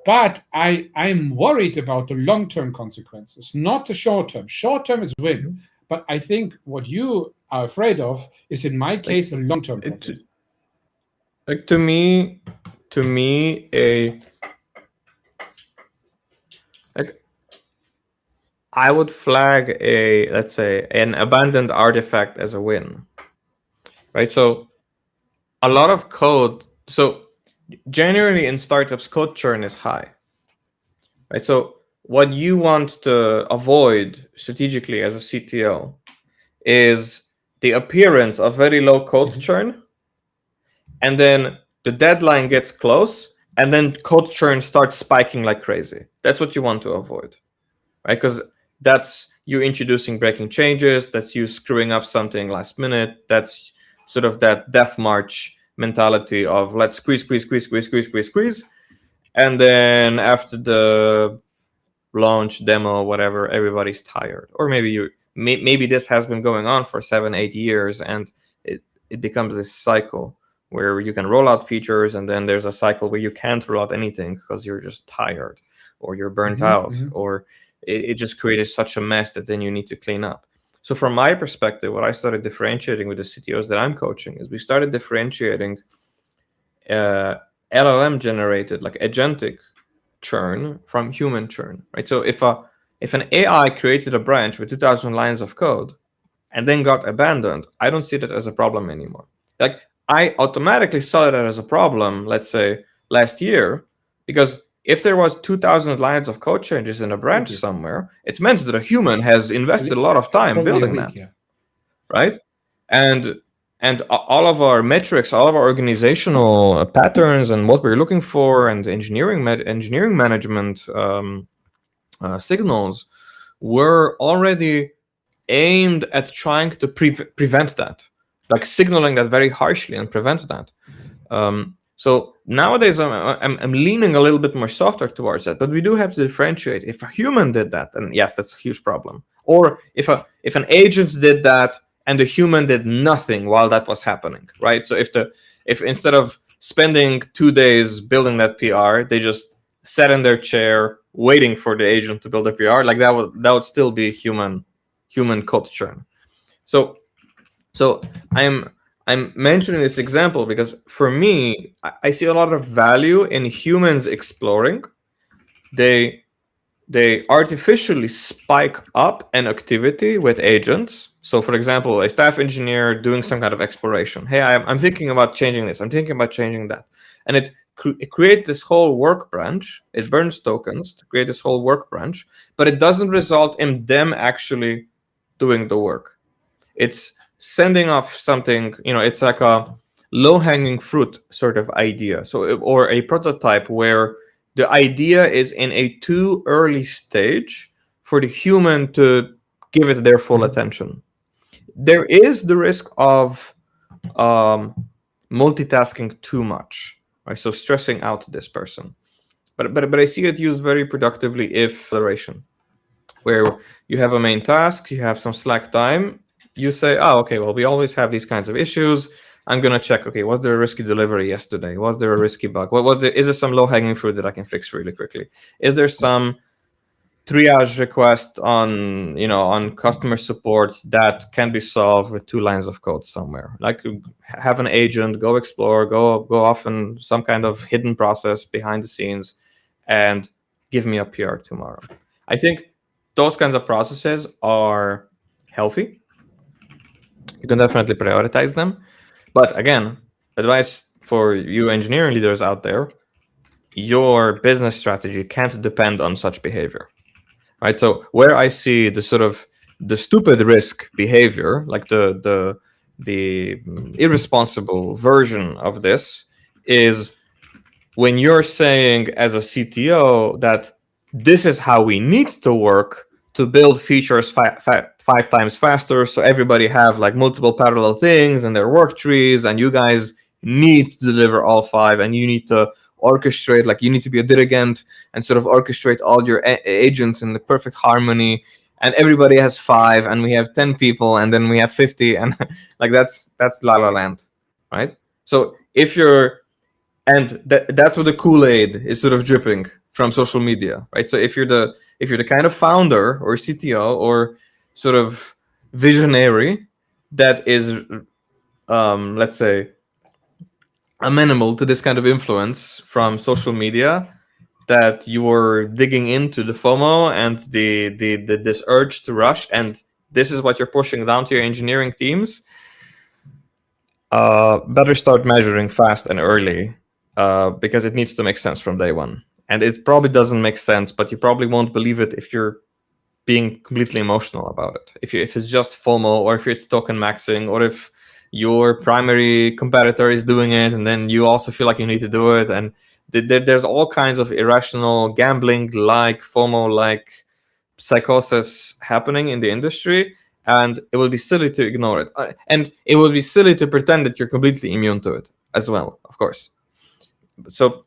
but I'm worried about the long-term consequences, not the short-term. Short-term is win. But I think what you are afraid of is, in my case, a long-term problem. Like to me, I would flag let's say, an abandoned artifact as a win, right? So a lot of code. So generally in startups, code churn is high, right? So what you want to avoid strategically as a CTO is the appearance of very low code churn, and then the deadline gets close, and then code churn starts spiking like crazy. That's what you want to avoid, right? Because that's you introducing breaking changes, that's you screwing up something last minute, that's sort of that death march mentality of let's squeeze, and then after the launch, demo, whatever, everybody's tired. Or maybe this has been going on for 7-8 years, and it becomes this cycle where you can roll out features, and then there's a cycle where you can't roll out anything because you're just tired or you're burnt out, or it just created such a mess that then you need to clean up. So from my perspective, what I started differentiating with the CTOs that I'm coaching is we started differentiating LLM generated, like agentic churn from human churn, right? So if an AI created a branch with 2,000 lines of code and then got abandoned, I don't see that as a problem anymore. Like I automatically saw that as a problem, let's say last year, because if there was 2,000 lines of code changes in a branch somewhere, it meant that a human has invested a lot of time building that, right? And all of our metrics, all of our organizational patterns, and what we're looking for, and engineering management signals were already aimed at trying to prevent that, like signaling that very harshly and prevent that. So nowadays, I'm leaning a little bit more softer towards that, but we do have to differentiate. If a human did that, then yes, that's a huge problem. Or if an agent did that and the human did nothing while that was happening, right? So if instead of spending 2 days building that PR, they just sat in their chair waiting for the agent to build a PR, like that would still be human human code churn. So I'm mentioning this example because for me, I see a lot of value in humans exploring. They artificially spike up an activity with agents. So, for example, a staff engineer doing some kind of exploration. Hey, I'm thinking about changing this. I'm thinking about changing that. And it creates this whole work branch. It burns tokens to create this whole work branch, but it doesn't result in them actually doing the work. It's sending off something, it's like a low-hanging fruit sort of idea. So, or a prototype where the idea is in a too early stage for the human to give it their full attention. There is the risk of multitasking too much, right? So stressing out this person. But I see it used very productively if acceleration, where you have a main task, you have some slack time, you say, oh, okay, well, we always have these kinds of issues. I'm going to check, okay, was there a risky delivery yesterday? Was there a risky bug? Is there some low-hanging fruit that I can fix really quickly? Is there some triage request on customer support that can be solved with 2 lines of code somewhere? Like have an agent, go explore, go off in some kind of hidden process behind the scenes and give me a PR tomorrow. I think those kinds of processes are healthy. You can definitely prioritize them. But again, advice for you engineering leaders out there, your business strategy can't depend on such behavior, right? So where I see the sort of the stupid risk behavior, like the irresponsible version of this, is when you're saying as a CTO that this is how we need to work to build features 5 times faster, so everybody have like multiple parallel things in their work trees, and you guys need to deliver all 5, and you need to orchestrate, like you need to be a dirigent and sort of orchestrate all your agents in the perfect harmony, and everybody has 5, and we have 10 people, and then we have 50, and like that's La La Land, right? So if you're, and that's what the Kool-Aid is sort of dripping from social media, right? So if you're the kind of founder or CTO or sort of visionary that is, let's say, amenable to this kind of influence from social media, that you are digging into the FOMO and this urge to rush, and this is what you're pushing down to your engineering teams, better start measuring fast and early, because it needs to make sense from day one. And it probably doesn't make sense, but you probably won't believe it if you're being completely emotional about it. If it's just FOMO, or if it's token maxing, or if your primary competitor is doing it and then you also feel like you need to do it. And there's all kinds of irrational gambling-like, FOMO-like psychosis happening in the industry, and it would be silly to ignore it. And it would be silly to pretend that you're completely immune to it as well, of course. So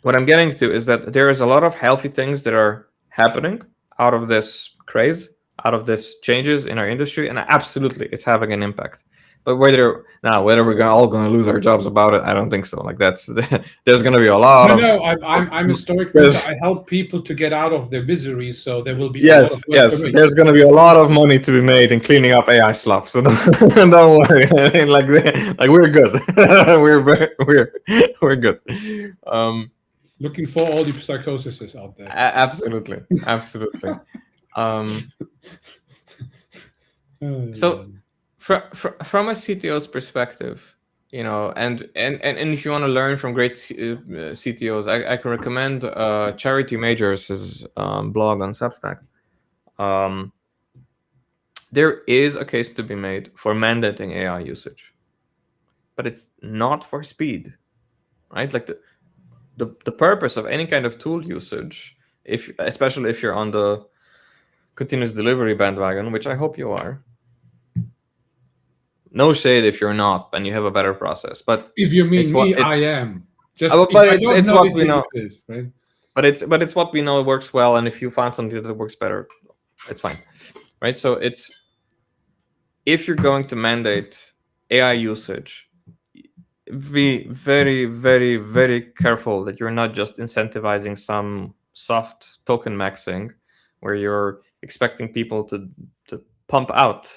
what I'm getting to is that there is a lot of healthy things that are happening out of this craze, out of this changes in our industry, and absolutely it's having an impact. But whether we're all going to lose our jobs about it, I don't think so. Like there's going to be a lot of. No, I'm a stoic mentor. I help people to get out of their misery, so there will be a lot of work for me. There's going to be a lot of money to be made in cleaning up AI stuff. So don't worry. like we're good. we're good. Looking for all the psychoses out there. Absolutely. So from a CTO's perspective, and if you want to learn from great CTOs, I can recommend Charity Majors' blog on Substack. There is a case to be made for mandating AI usage, but it's not for speed, right? Like the purpose of any kind of tool usage, especially if you're on the continuous delivery bandwagon, which I hope you are. No shade if you're not and you have a better process, but if you mean me, I am. Just but it's what we know, right? But it's what we know works well, and if you find something that works better, it's fine, right? So it's, if you're going to mandate AI usage, be very, very, very careful that you're not just incentivizing some soft token maxing where you're expecting people to pump out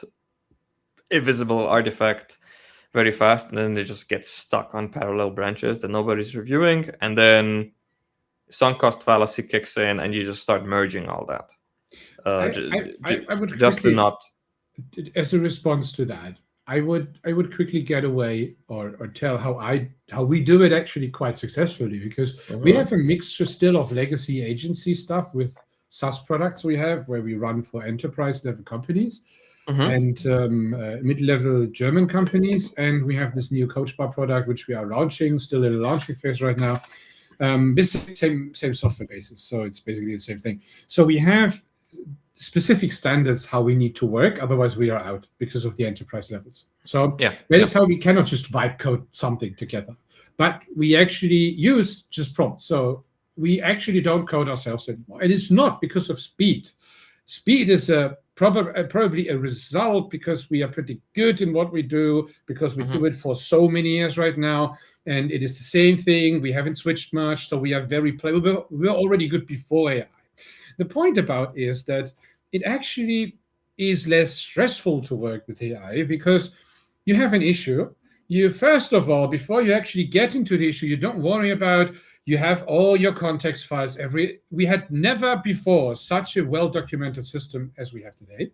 a visible artifact very fast, and then they just get stuck on parallel branches that nobody's reviewing, and then sunk cost fallacy kicks in, and you just start merging all that. I would Just to quickly, not. as a response to that, I would quickly get away or tell how we do it actually quite successfully, because we have a mixture still of legacy agency stuff with SaaS products we have where we run for enterprise level companies and mid-level German companies, and we have this new Coach Bar product which we are launching, still in the launching phase right now. This same software basis, so it's basically the same thing. So we have specific standards how we need to work, otherwise we are out because of the enterprise levels. So that is how we cannot just vibe code something together, but we actually use just prompts. So we actually don't code ourselves anymore, and it's not because of speed. Speed is probably a result because we are pretty good in what we do, because we do it for so many years right now, and it is the same thing. We haven't switched much, so we are we're already good before AI. The point about is that it actually is less stressful to work with AI, because you have an issue. You, first of all, before you actually get into the issue, you don't worry about, you have all your context files. We had never before such a well-documented system as we have today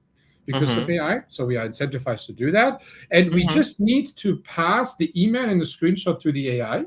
because of AI. So we are incentivized to do that. And we just need to pass the email and the screenshot to the AI.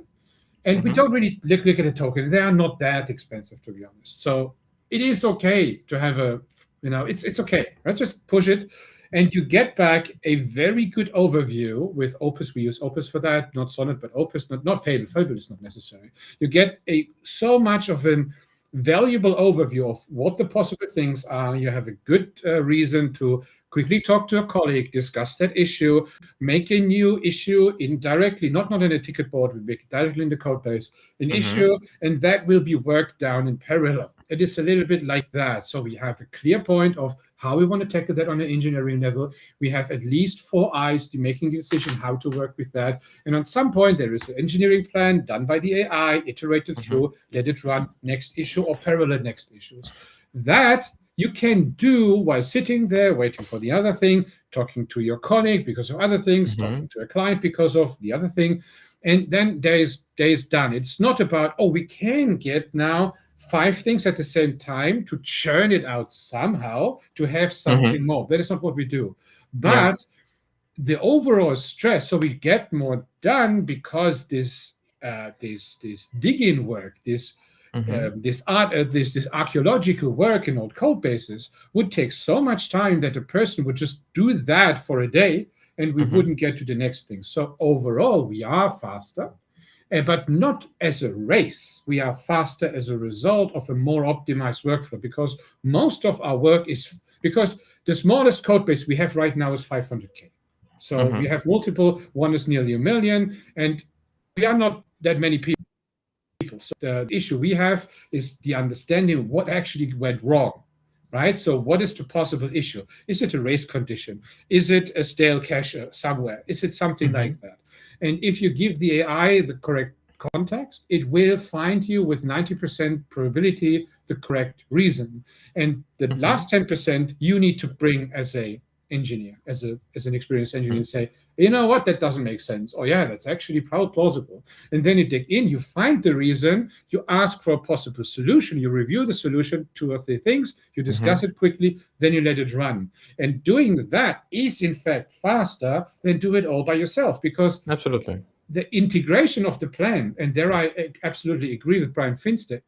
And we don't really look at a token. They are not that expensive, to be honest. So it is okay to have it's okay. Let's just push it. And you get back a very good overview with Opus. We use Opus for that, not Sonnet, but Opus, not Fable. Fable is not necessary. You get so much of a valuable overview of what the possible things are. You have a good reason to quickly talk to a colleague, discuss that issue, make a new issue indirectly, not in a ticket board, we make it directly in the code base, an issue, and that will be worked down in parallel. It is a little bit like that. So we have a clear point of how we want to tackle that on an engineering level. We have at least 4 eyes making the decision how to work with that. And at some point, there is an engineering plan done by the AI, iterated through, let it run next issue or parallel next issues. That you can do while sitting there waiting for the other thing, talking to your colleague because of other things, talking to a client because of the other thing. And then day is done. It's not about, we can get now 5 things at the same time to churn it out somehow to have something more. That is not what we do. But the overall stress, so we get more done because this digging work, this archaeological work in old code bases would take so much time that a person would just do that for a day and we wouldn't get to the next thing. So overall, we are faster. But not as a race. We are faster as a result of a more optimized workflow, because most of our work is, because the smallest code base we have right now is 500K. So we have multiple, one is nearly 1 million, and we are not that many people. So the issue we have is the understanding of what actually went wrong, right? So what is the possible issue? Is it a race condition? Is it a stale cache somewhere? Is it something like that? And if you give the AI the correct context, it will find you with 90% probability the correct reason. And the last 10% you need to bring as a engineer, as an experienced engineer, and say, you know what, that doesn't make sense. Oh yeah, that's actually plausible. And then you dig in, you find the reason, you ask for a possible solution, you review the solution, 2 or 3 things, you discuss it quickly, then you let it run. And doing that is in fact faster than do it all by yourself, because absolutely the integration of the plan, and there I absolutely agree with Brian Finster,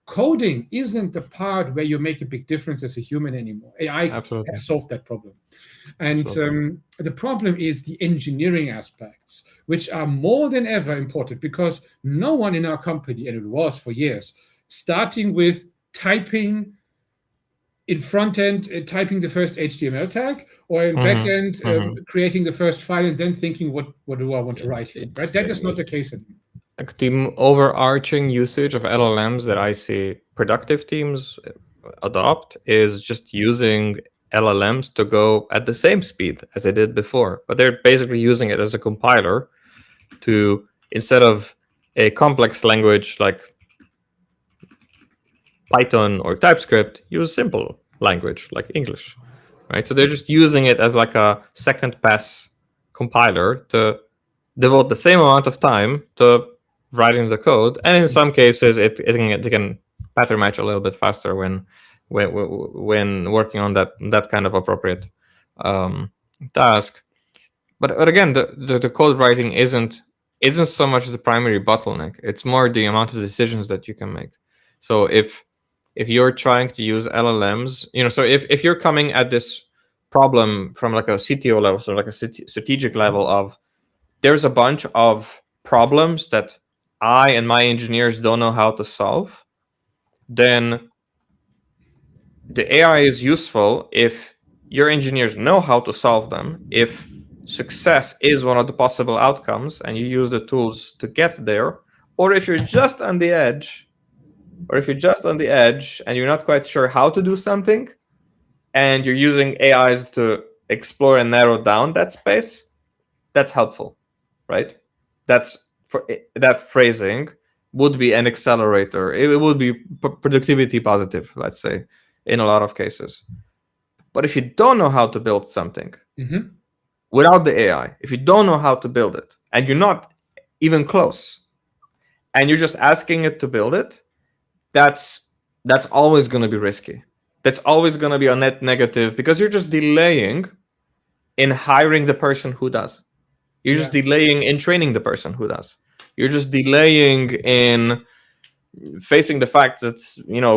coding isn't the part where you make a big difference as a human anymore. AI has solved that problem. And the problem is the engineering aspects, which are more than ever important, because no one in our company, and it was for years, starting with typing in front end, typing the first HTML tag, or in back end, creating the first file, and then thinking, what do I want to write here? Right? That is not the case anymore. Like the overarching usage of LLMs that I see productive teams adopt is just using LLMs to go at the same speed as they did before, but they're basically using it as a compiler to, instead of a complex language like Python or TypeScript, use simple language like English. right? So they're just using it as like a second pass compiler to devote the same amount of time to writing the code, and in some cases, it can pattern match a little bit faster when working on that kind of appropriate task. But again, the code writing isn't so much the primary bottleneck. It's more the amount of decisions that you can make. So if you're trying to use LLMs, so if you're coming at this problem from like a CTO level, so like a strategic level of, there's a bunch of problems that I and my engineers don't know how to solve, then the AI is useful if your engineers know how to solve them, if success is one of the possible outcomes and you use the tools to get there, or if you're just on the edge, and you're not quite sure how to do something, and you're using AIs to explore and narrow down that space, that's helpful, right? That phrasing would be an accelerator. It would be productivity positive, let's say, in a lot of cases. But if you don't know how to build something without the AI, if you don't know how to build it, and you're not even close, and you're just asking it to build it, that's always going to be risky. That's always going to be a net negative, because you're just delaying in hiring the person who does. You're just delaying in training the person who does. You're just delaying in facing the fact that,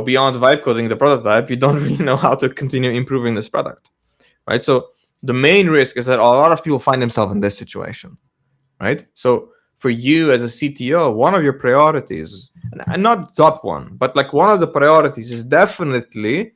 beyond vibe coding the prototype, you don't really know how to continue improving this product, right? So the main risk is that a lot of people find themselves in this situation, right? So for you as a CTO, one of your priorities, and not top one, but like one of the priorities is definitely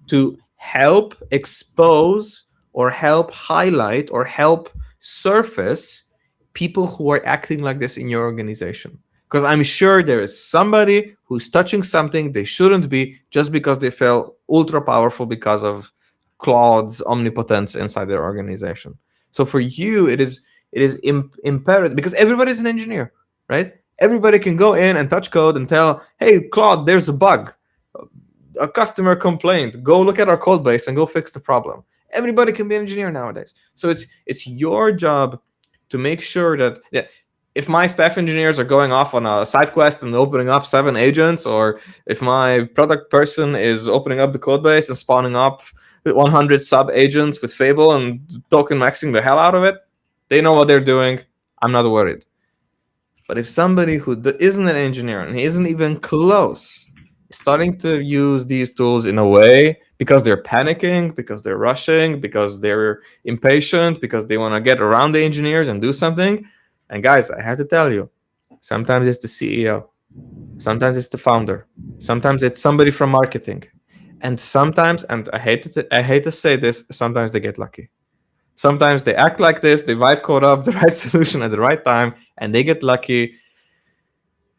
to help expose or help highlight or help surface people who are acting like this in your organization. Because I'm sure there is somebody who's touching something they shouldn't be, just because they feel ultra powerful because of Claude's omnipotence inside their organization. So for you, it is imperative, because everybody's an engineer, right? Everybody can go in and touch code and tell, hey, Claude, there's a bug. A customer complained. Go look at our code base and go fix the problem. Everybody can be an engineer nowadays. So it's your job to make sure that, if my staff engineers are going off on a side quest and opening up 7 agents, or if my product person is opening up the code base and spawning up 100 sub agents with Fable and token maxing the hell out of it, they know what they're doing. I'm not worried. But if somebody who isn't an engineer and isn't even close is starting to use these tools in a way because they're panicking, because they're rushing, because they're impatient, because they want to get around the engineers and do something, and guys, I have to tell you, sometimes it's the CEO, sometimes it's the founder, sometimes it's somebody from marketing, and sometimes, and I hate to say this, sometimes they get lucky. Sometimes they act like this, they vibe code up the right solution at the right time, and they get lucky.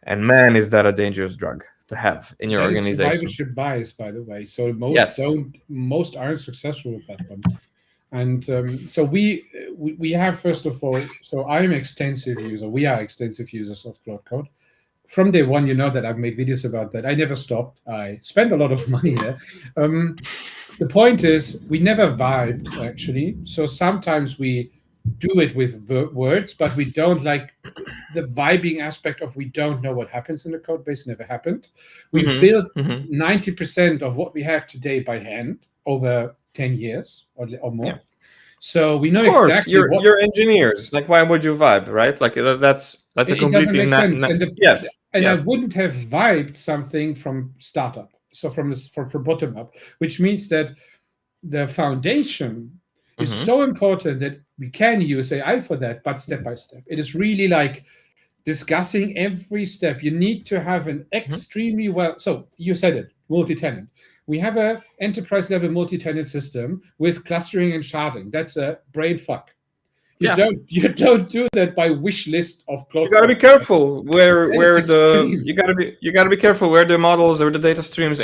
And man, is that a dangerous drug to have in your organization. Survivorship bias, by the way. So most aren't successful with that one. And so we have, first of all, so I'm extensive user. We are extensive users of Cloud Code. From day one, you know that I've made videos about that. I never stopped. I spent a lot of money there. The point is, we never vibed, actually. So sometimes we do it with words, but we don't like the vibing aspect of, we don't know what happens in the code base. Never happened. We built 90% of what we have today by hand over 10 years or more. Yeah. So we know exactly what you're engineers. Like, why would you vibe, right? Like that's a completely make sense. I wouldn't have vibed something from startup. So from bottom up, which means that the foundation is so important that we can use AI for that, but step by step. It is really like discussing every step. You need to have an extremely well. So you said it, multi-tenant. We have an enterprise level multi-tenant system with clustering and sharding. That's a brain fuck. You don't do that by wish list of cloud. You gotta be careful you gotta be careful where the models or the data streams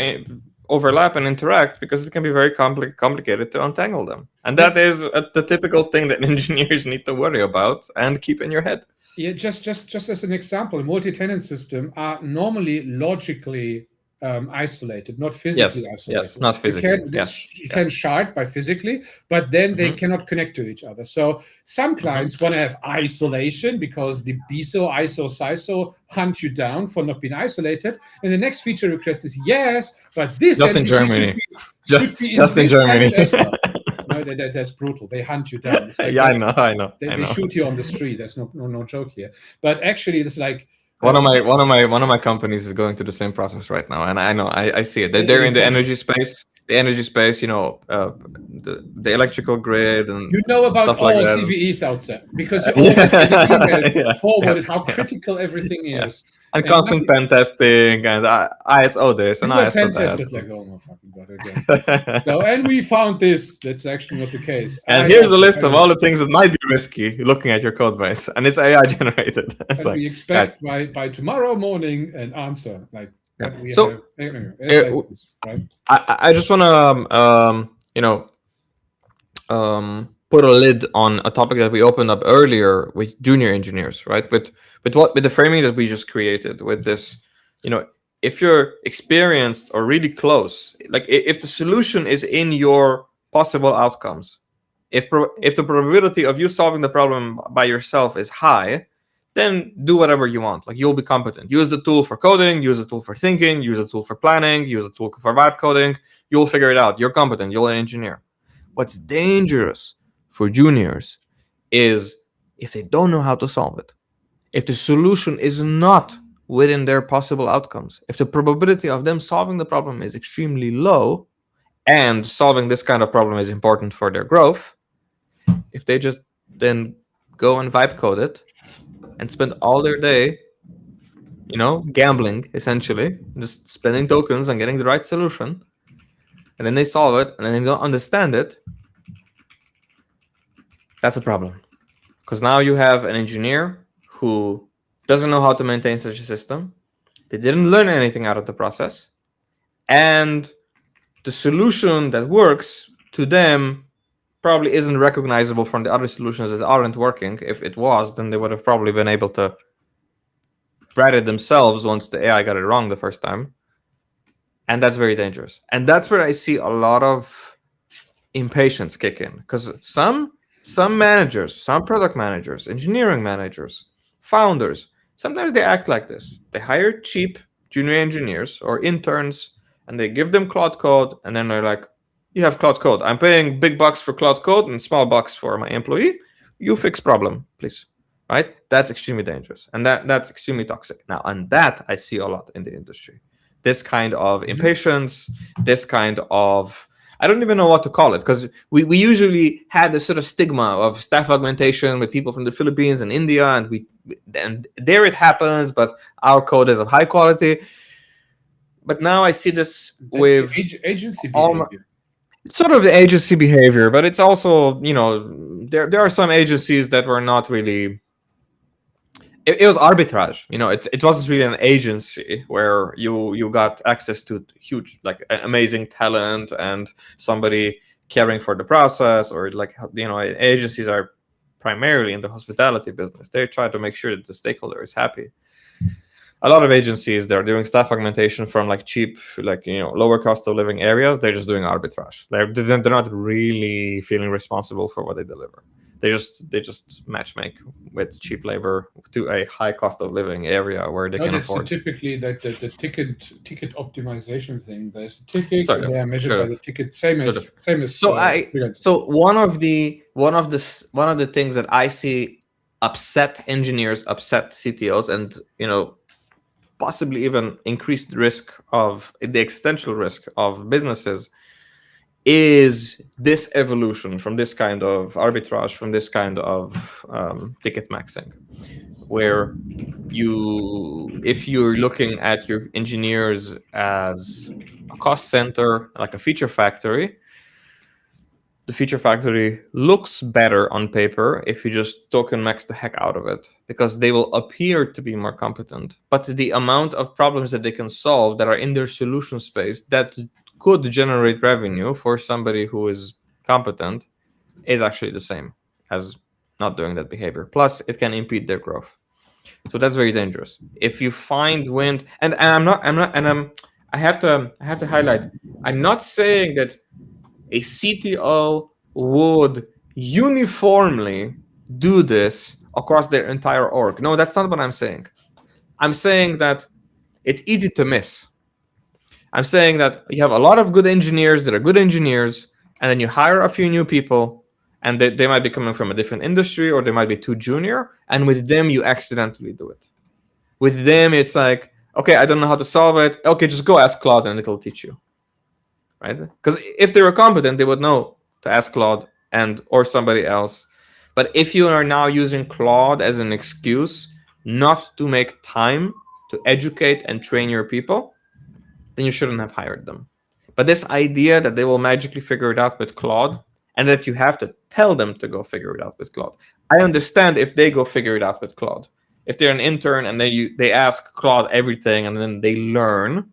overlap and interact, because it can be very complicated to untangle them. And that is the typical thing that engineers need to worry about and keep in your head. Yeah, just as an example, a multi-tenant system are normally logically isolated, not physically isolated. Yes, not physically. You can shard by physically, but then they cannot connect to each other. So some clients want to have isolation because the BISO, ISO, CISO hunt you down for not being isolated. And the next feature request is yes, but this just in Germany. Should be just in Germany. as well. No, that's brutal. They hunt you down. It's like I know. They shoot you on the street. There's no joke here. But actually, it's like one of my companies is going through the same process right now, and I know I see it. They're in the energy space. The energy space, the electrical grid and about stuff all like that. CVEs out there because you always get an email forwarded how critical everything is. And constant pen testing and ISO this and ISO that. Like, oh my fucking god again. So, and we found this. That's actually not the case. And here's a list of all the things that might be risky looking at your code base, and it's AI generated. It's like, we expect by tomorrow morning an answer. Like we so, right? I just want to put a lid on a topic that we opened up earlier with junior engineers, right? With the framing that we just created with this, if you're experienced or really close, like if the solution is in your possible outcomes, if the probability of you solving the problem by yourself is high, then do whatever you want. Like, you'll be competent. Use the tool for coding, use the tool for thinking, use the tool for planning, use the tool for vibe coding. You'll figure it out. You're competent. You're an engineer. What's dangerous for juniors is if they don't know how to solve it. If the solution is not within their possible outcomes, if the probability of them solving the problem is extremely low, and solving this kind of problem is important for their growth, if they just then go and vibe code it and spend all their day, gambling, essentially, just spending tokens and getting the right solution, and then they solve it, and then they don't understand it, that's a problem. Because now you have an engineer who doesn't know how to maintain such a system. They didn't learn anything out of the process. And the solution that works to them probably isn't recognizable from the other solutions that aren't working. If it was, then they would have probably been able to write it themselves once the AI got it wrong the first time. And that's very dangerous. And that's where I see a lot of impatience kick in. Because some managers, some product managers, engineering managers, founders, sometimes they act like this. They hire cheap junior engineers or interns, and they give them Cloud Code, and then they're like, you have Cloud Code. I'm paying big bucks for Cloud Code and small bucks for my employee. You fix problem, please. Right? That's extremely dangerous. And that's extremely toxic. Now, and that I see a lot in the industry. This kind of impatience, this kind of, I don't even know what to call it, because we usually had this sort of stigma of staff augmentation with people from the Philippines and India, and there it happens, but our code is of high quality. But now I see this with agency behavior. Sort of the agency behavior, but it's also, there are some agencies that were not really. It was arbitrage. It wasn't really an agency where you got access to huge, like, amazing talent and somebody caring for the process, or like, agencies are primarily in the hospitality business. They try to make sure that the stakeholder is happy. A lot of agencies, they're doing staff augmentation from like cheap, like, lower cost of living areas. They're just doing arbitrage. They're not really feeling responsible for what they deliver. They just matchmake with cheap labor to a high cost of living area where they can afford. Typically, that the ticket optimization thing. There's a ticket, and they are measured by the ticket, same as. So one of the things that I see upset engineers, upset CTOs, and possibly even increased risk of the existential risk of businesses is this evolution from this kind of arbitrage, from this kind of ticket maxing, where if you're looking at your engineers as a cost center, like a feature factory, the feature factory looks better on paper if you just token max the heck out of it, because they will appear to be more competent. But the amount of problems that they can solve that are in their solution space that could generate revenue for somebody who is competent is actually the same as not doing that behavior. Plus, it can impede their growth. So that's very dangerous. If you find wind, and I have to highlight. I'm not saying that a CTO would uniformly do this across their entire org. No, that's not what I'm saying. I'm saying that it's easy to miss. I'm saying that you have a lot of good engineers that are good engineers, and then you hire a few new people, and they might be coming from a different industry, or they might be too junior, and with them, you accidentally do it. With them, it's like, okay, I don't know how to solve it. Okay, just go ask Claude and it'll teach you. Right? Because if they were competent, they would know to ask Claude and or somebody else. But if you are now using Claude as an excuse not to make time to educate and train your people, then you shouldn't have hired them. But this idea that they will magically figure it out with Claude and that you have to tell them to go figure it out with Claude. I understand if they go figure it out with Claude. If they're an intern and they ask Claude everything and then they learn,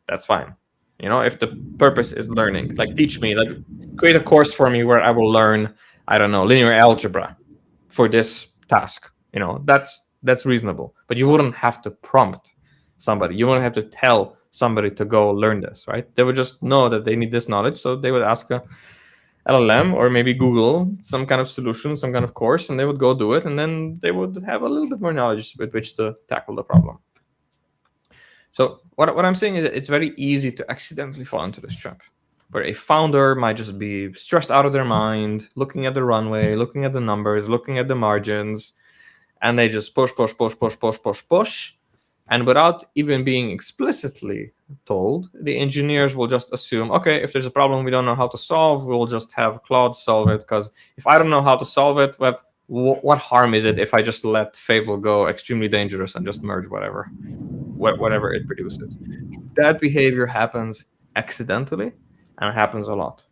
that's fine. You know, if the purpose is learning, like teach me, like create a course for me where I will learn, I don't know, linear algebra for this task. You know, that's reasonable. But you wouldn't have to prompt somebody. You wouldn't have to tell somebody to go learn this, right? They would just know that they need this knowledge, so they would ask a LLM or maybe Google some kind of solution, some kind of course, and they would go do it, and then they would have a little bit more knowledge with which to tackle the problem. So what I'm saying is that it's very easy to accidentally fall into this trap, where a founder might just be stressed out of their mind, looking at the runway, looking at the numbers, looking at the margins, and they just push, and without even being explicitly told, the engineers will just assume, okay, if there's a problem we don't know how to solve, we'll just have Claude solve it, because if I don't know how to solve it, what harm is it if I just let Fable go extremely dangerous and just merge whatever it produces? That behavior happens accidentally, and it happens a lot.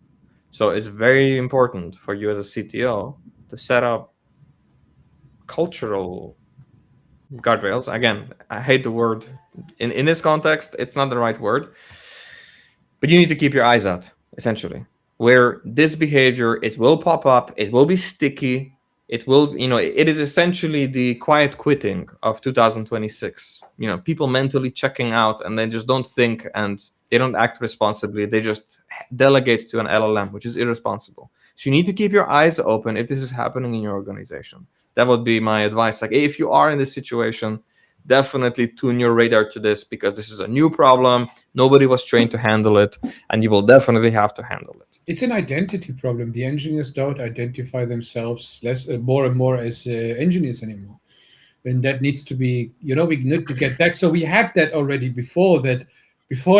So it's very important for you as a CTO to set up cultural guardrails. Again, I hate the word. In this context, it's not the right word. But you need to keep your eyes out, essentially. Where this behavior, it will pop up, it will be sticky, it will, it is essentially the quiet quitting of 2026. People mentally checking out and they just don't think and they don't act responsibly. They just delegate to an LLM, which is irresponsible. So you need to keep your eyes open if this is happening in your organization. That would be my advice. Like, if you are in this situation, definitely tune your radar to this, because this is a new problem. Nobody was trained to handle it, and you will definitely have to handle it. It's an identity problem. The engineers don't identify themselves more and more as engineers anymore. And that needs to be, we need to get back. So we had that already before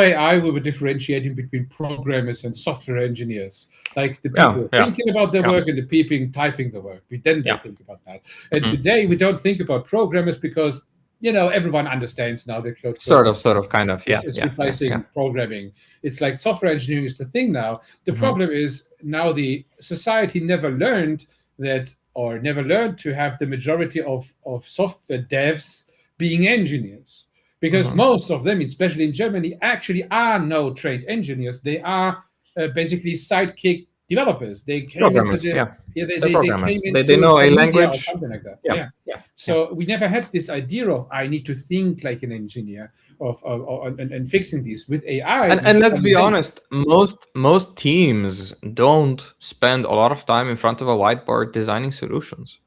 AI, we were differentiating between programmers and software engineers, like the people thinking about their work and the people typing the work. They think about that. And today we don't think about programmers because, everyone understands now that code sort of kind of it's replacing programming. It's like software engineering is the thing now. The problem is now the society never learned to have the majority of software devs being engineers. Because most of them, especially in Germany, actually are no trained engineers. They are basically sidekick developers. They came into they know a language or something like that. So we never had this idea of I need to think like an engineer and fixing these with AI. And let's be honest, most teams don't spend a lot of time in front of a whiteboard designing solutions.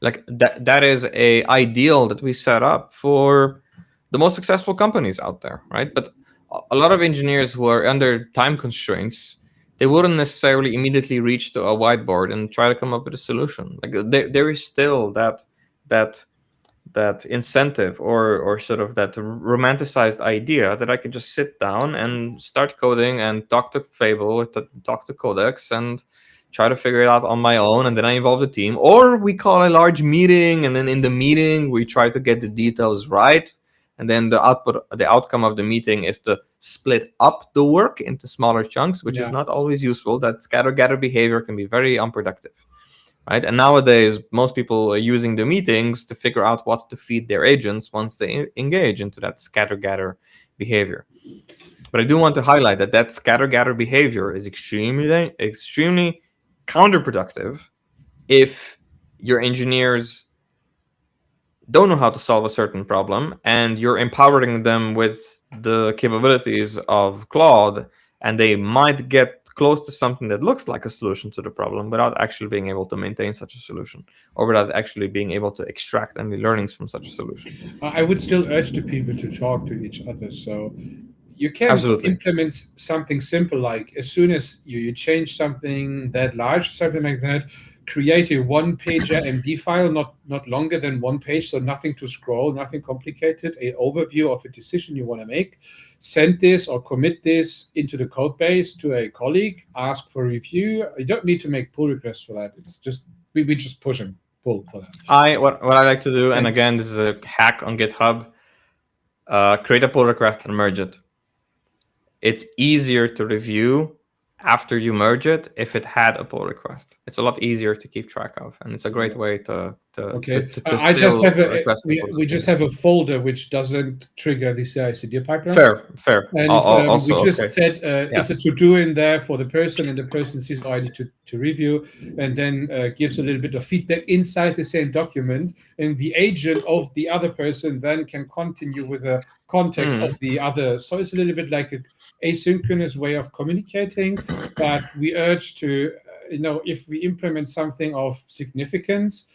Like that is a ideal that we set up for the most successful companies out there, right? But a lot of engineers who are under time constraints, they wouldn't necessarily immediately reach to a whiteboard and try to come up with a solution. Like there is still that incentive or sort of that romanticized idea that I can just sit down and start coding and talk to Fable, talk to Codex, and try to figure it out on my own, and then I involve the team. Or we call a large meeting, and then in the meeting we try to get the details right. And then the outcome of the meeting is to split up the work into smaller chunks, which is not always useful. That scatter-gather behavior can be very unproductive, right? And nowadays, most people are using the meetings to figure out what to feed their agents once they engage into that scatter-gather behavior. But I do want to highlight that scatter-gather behavior is extremely counterproductive if your engineers don't know how to solve a certain problem and you're empowering them with the capabilities of Claude, and they might get close to something that looks like a solution to the problem without actually being able to maintain such a solution, or without actually being able to extract any learnings from such a solution. I would still urge the people to talk to each other. So you can Absolutely. implement something simple, like as soon as you change something that large, something like that, create a one-pager MD file, not longer than one page, so nothing to scroll, nothing complicated, a overview of a decision you want to make. Send this or commit this into the code base to a colleague, ask for review. You don't need to make pull requests for that. It's just we just push and pull for that. What I like to do, and And again, this is a hack on GitHub, create a pull request and merge it. It's easier to review after you merge it if it had a pull request. It's a lot easier to keep track of, and it's a great way to okay, to I just still have request we just have a folder which doesn't trigger the CI/CD pipeline. fair. And Also, we just okay. said Yes. it's a to-do in there for the person, and the person sees, oh, I need to review, and then gives a little bit of feedback inside the same document, and the agent of the other person then can continue with the context of the other. So it's a little bit like an asynchronous way of communicating, but we urge to, if we implement something of significance,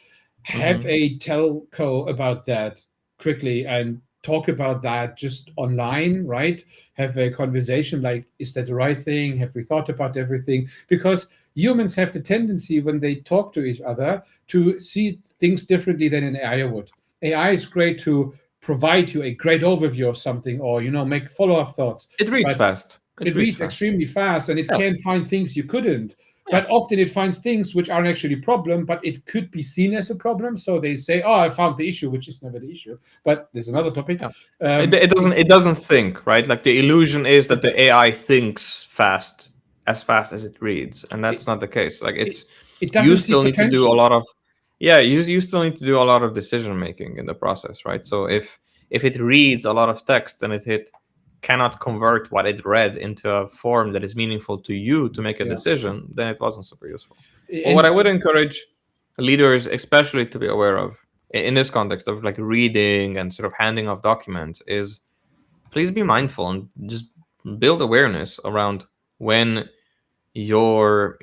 have a telco about that quickly and talk about that just online, right? Have a conversation like, is that the right thing? Have we thought about everything? Because humans have the tendency when they talk to each other to see things differently than an AI would. AI is great to provide you a great overview of something, or make follow-up thoughts. It reads But fast. it reads extremely fast, and it Yes. can find things you couldn't. Yes. But often it finds things which aren't actually a problem, but it could be seen as a problem. So they say, "Oh, I found the issue," which is never the issue. But there's another topic. Yeah. It doesn't think, right? Like the illusion is that the AI thinks fast as it reads, and that's not the case. Like it you doesn't see still need to do a potential. lot of you still need to do a lot of decision making in the process, right? So if it reads a lot of text and it cannot convert what it read into a form that is meaningful to you to make a decision, then it wasn't super useful. Well, what I would encourage leaders especially to be aware of in this context of like reading and sort of handing off documents is, please be mindful and just build awareness around when your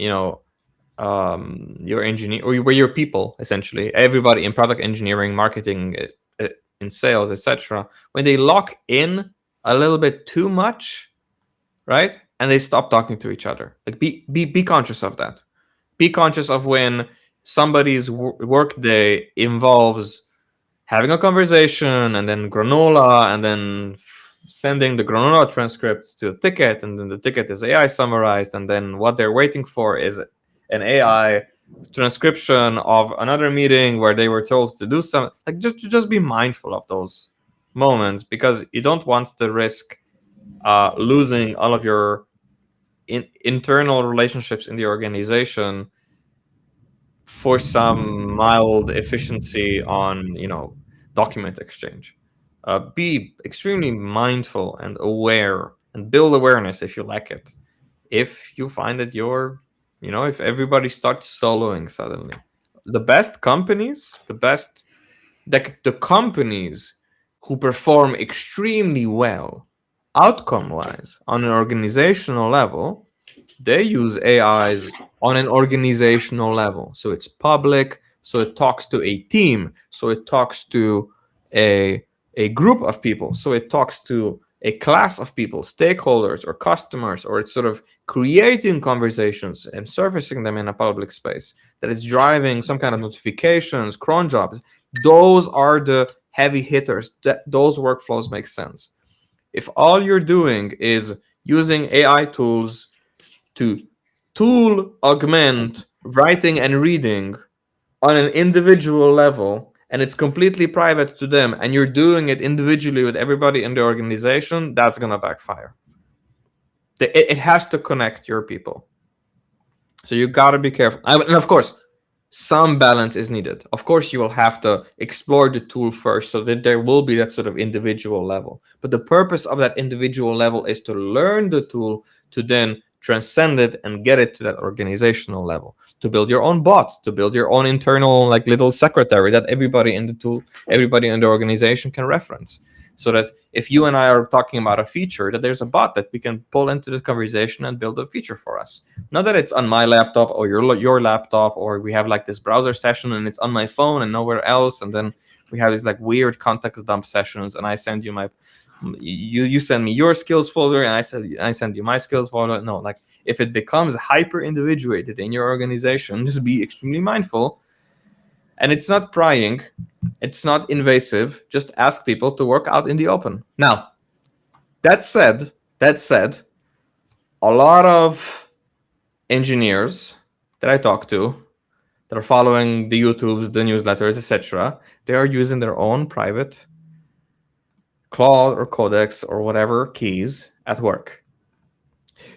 engineer, or where your people, essentially everybody in product engineering, marketing, in sales, etc., when they lock in a little bit too much, right, and they stop talking to each other. Like be conscious of that. Be conscious of when somebody's work day involves having a conversation and then granola and then sending the granola transcripts to a ticket, and then the ticket is AI summarized, and then what they're waiting for is an AI transcription of another meeting where they were told to do something. Like just be mindful of those moments, because you don't want to risk losing all of your internal relationships in the organization for some mild efficiency on document exchange. Be extremely mindful and aware, and build awareness if you lack it. If you find that if everybody starts soloing suddenly, the best companies, the companies who perform extremely well outcome-wise on an organizational level, they use AIs on an organizational level. So it's public, so it talks to a team, so it talks to a group of people, so it talks to a class of people, stakeholders or customers, or it's sort of creating conversations and surfacing them in a public space, that is driving some kind of notifications, cron jobs. Those are the heavy hitters. Those workflows make sense. If all you're doing is using AI tools to tool augment writing and reading on an individual level, and it's completely private to them, and you're doing it individually with everybody in the organization, that's going to backfire. It has to connect your people. So you got to be careful. And of course, some balance is needed. Of course, you will have to explore the tool first, so that there will be that sort of individual level. But the purpose of that individual level is to learn the tool, to then transcend it and get it to that organizational level, to build your own bot, to build your own internal like little secretary that everybody in the organization can reference. so that if you and I are talking about a feature, that there's a bot that we can pull into the conversation and build a feature for us. Not that it's on my laptop or your laptop, or we have like this browser session and it's on my phone and nowhere else, and then we have these like weird context dump sessions, and I send you my you send me your skills folder and I send you my skills folder. No, like if it becomes hyper individuated in your organization, just be extremely mindful. And it's not prying, it's not invasive. Just ask people to work out in the open. Now, that said, a lot of engineers that I talk to that are following the YouTubes, the newsletters, etc., they are using their own private Claude or Codex or whatever keys at work.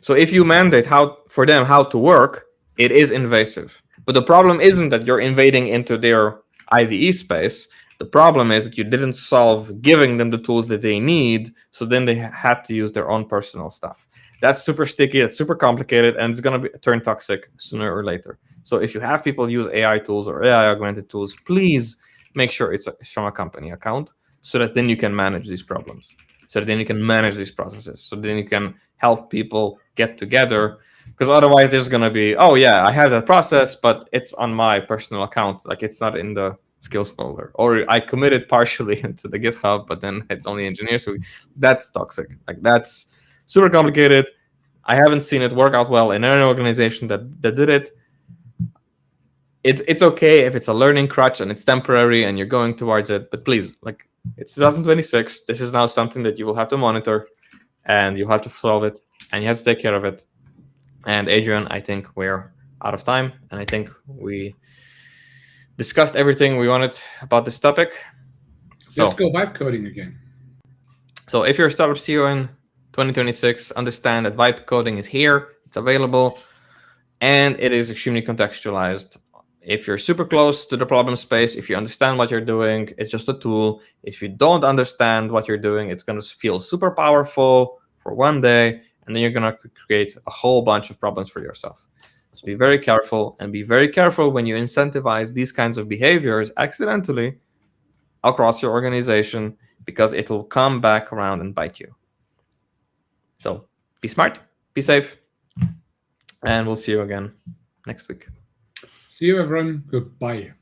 So if you mandate for them how to work, it is invasive. But the problem isn't that you're invading into their IDE space. The problem is that you didn't solve giving them the tools that they need, so then they had to use their own personal stuff. That's super sticky, that's super complicated, and it's going to turn toxic sooner or later. So if you have people use AI tools or AI augmented tools, please make sure it's from a company account, so that then you can manage these problems, so that then you can manage these processes, so then you can help people get together. Because otherwise there's going to be, oh yeah, I have that process, but it's on my personal account. Like it's not in the skills folder. Or I committed partially into the GitHub, but then it's only engineers. So that's toxic. Like that's super complicated. I haven't seen it work out well in any organization that did it. It's okay if it's a learning crutch and it's temporary and you're going towards it. But please, like it's 2026. This is now something that you will have to monitor and you'll have to solve it and you have to take care of it. And Adrian, I think we're out of time, and I think we discussed everything we wanted about this topic. So, let's go vibe coding again. So if you're a startup CEO in 2026, understand that vibe coding is here, it's available, and it is extremely contextualized. If you're super close to the problem space, if you understand what you're doing, it's just a tool. If you don't understand what you're doing, it's going to feel super powerful for one day, and then you're going to create a whole bunch of problems for yourself. So be very careful, and be very careful when you incentivize these kinds of behaviors accidentally across your organization, because it will come back around and bite you. So be smart, be safe, and we'll see you again next week. See you, everyone. Goodbye.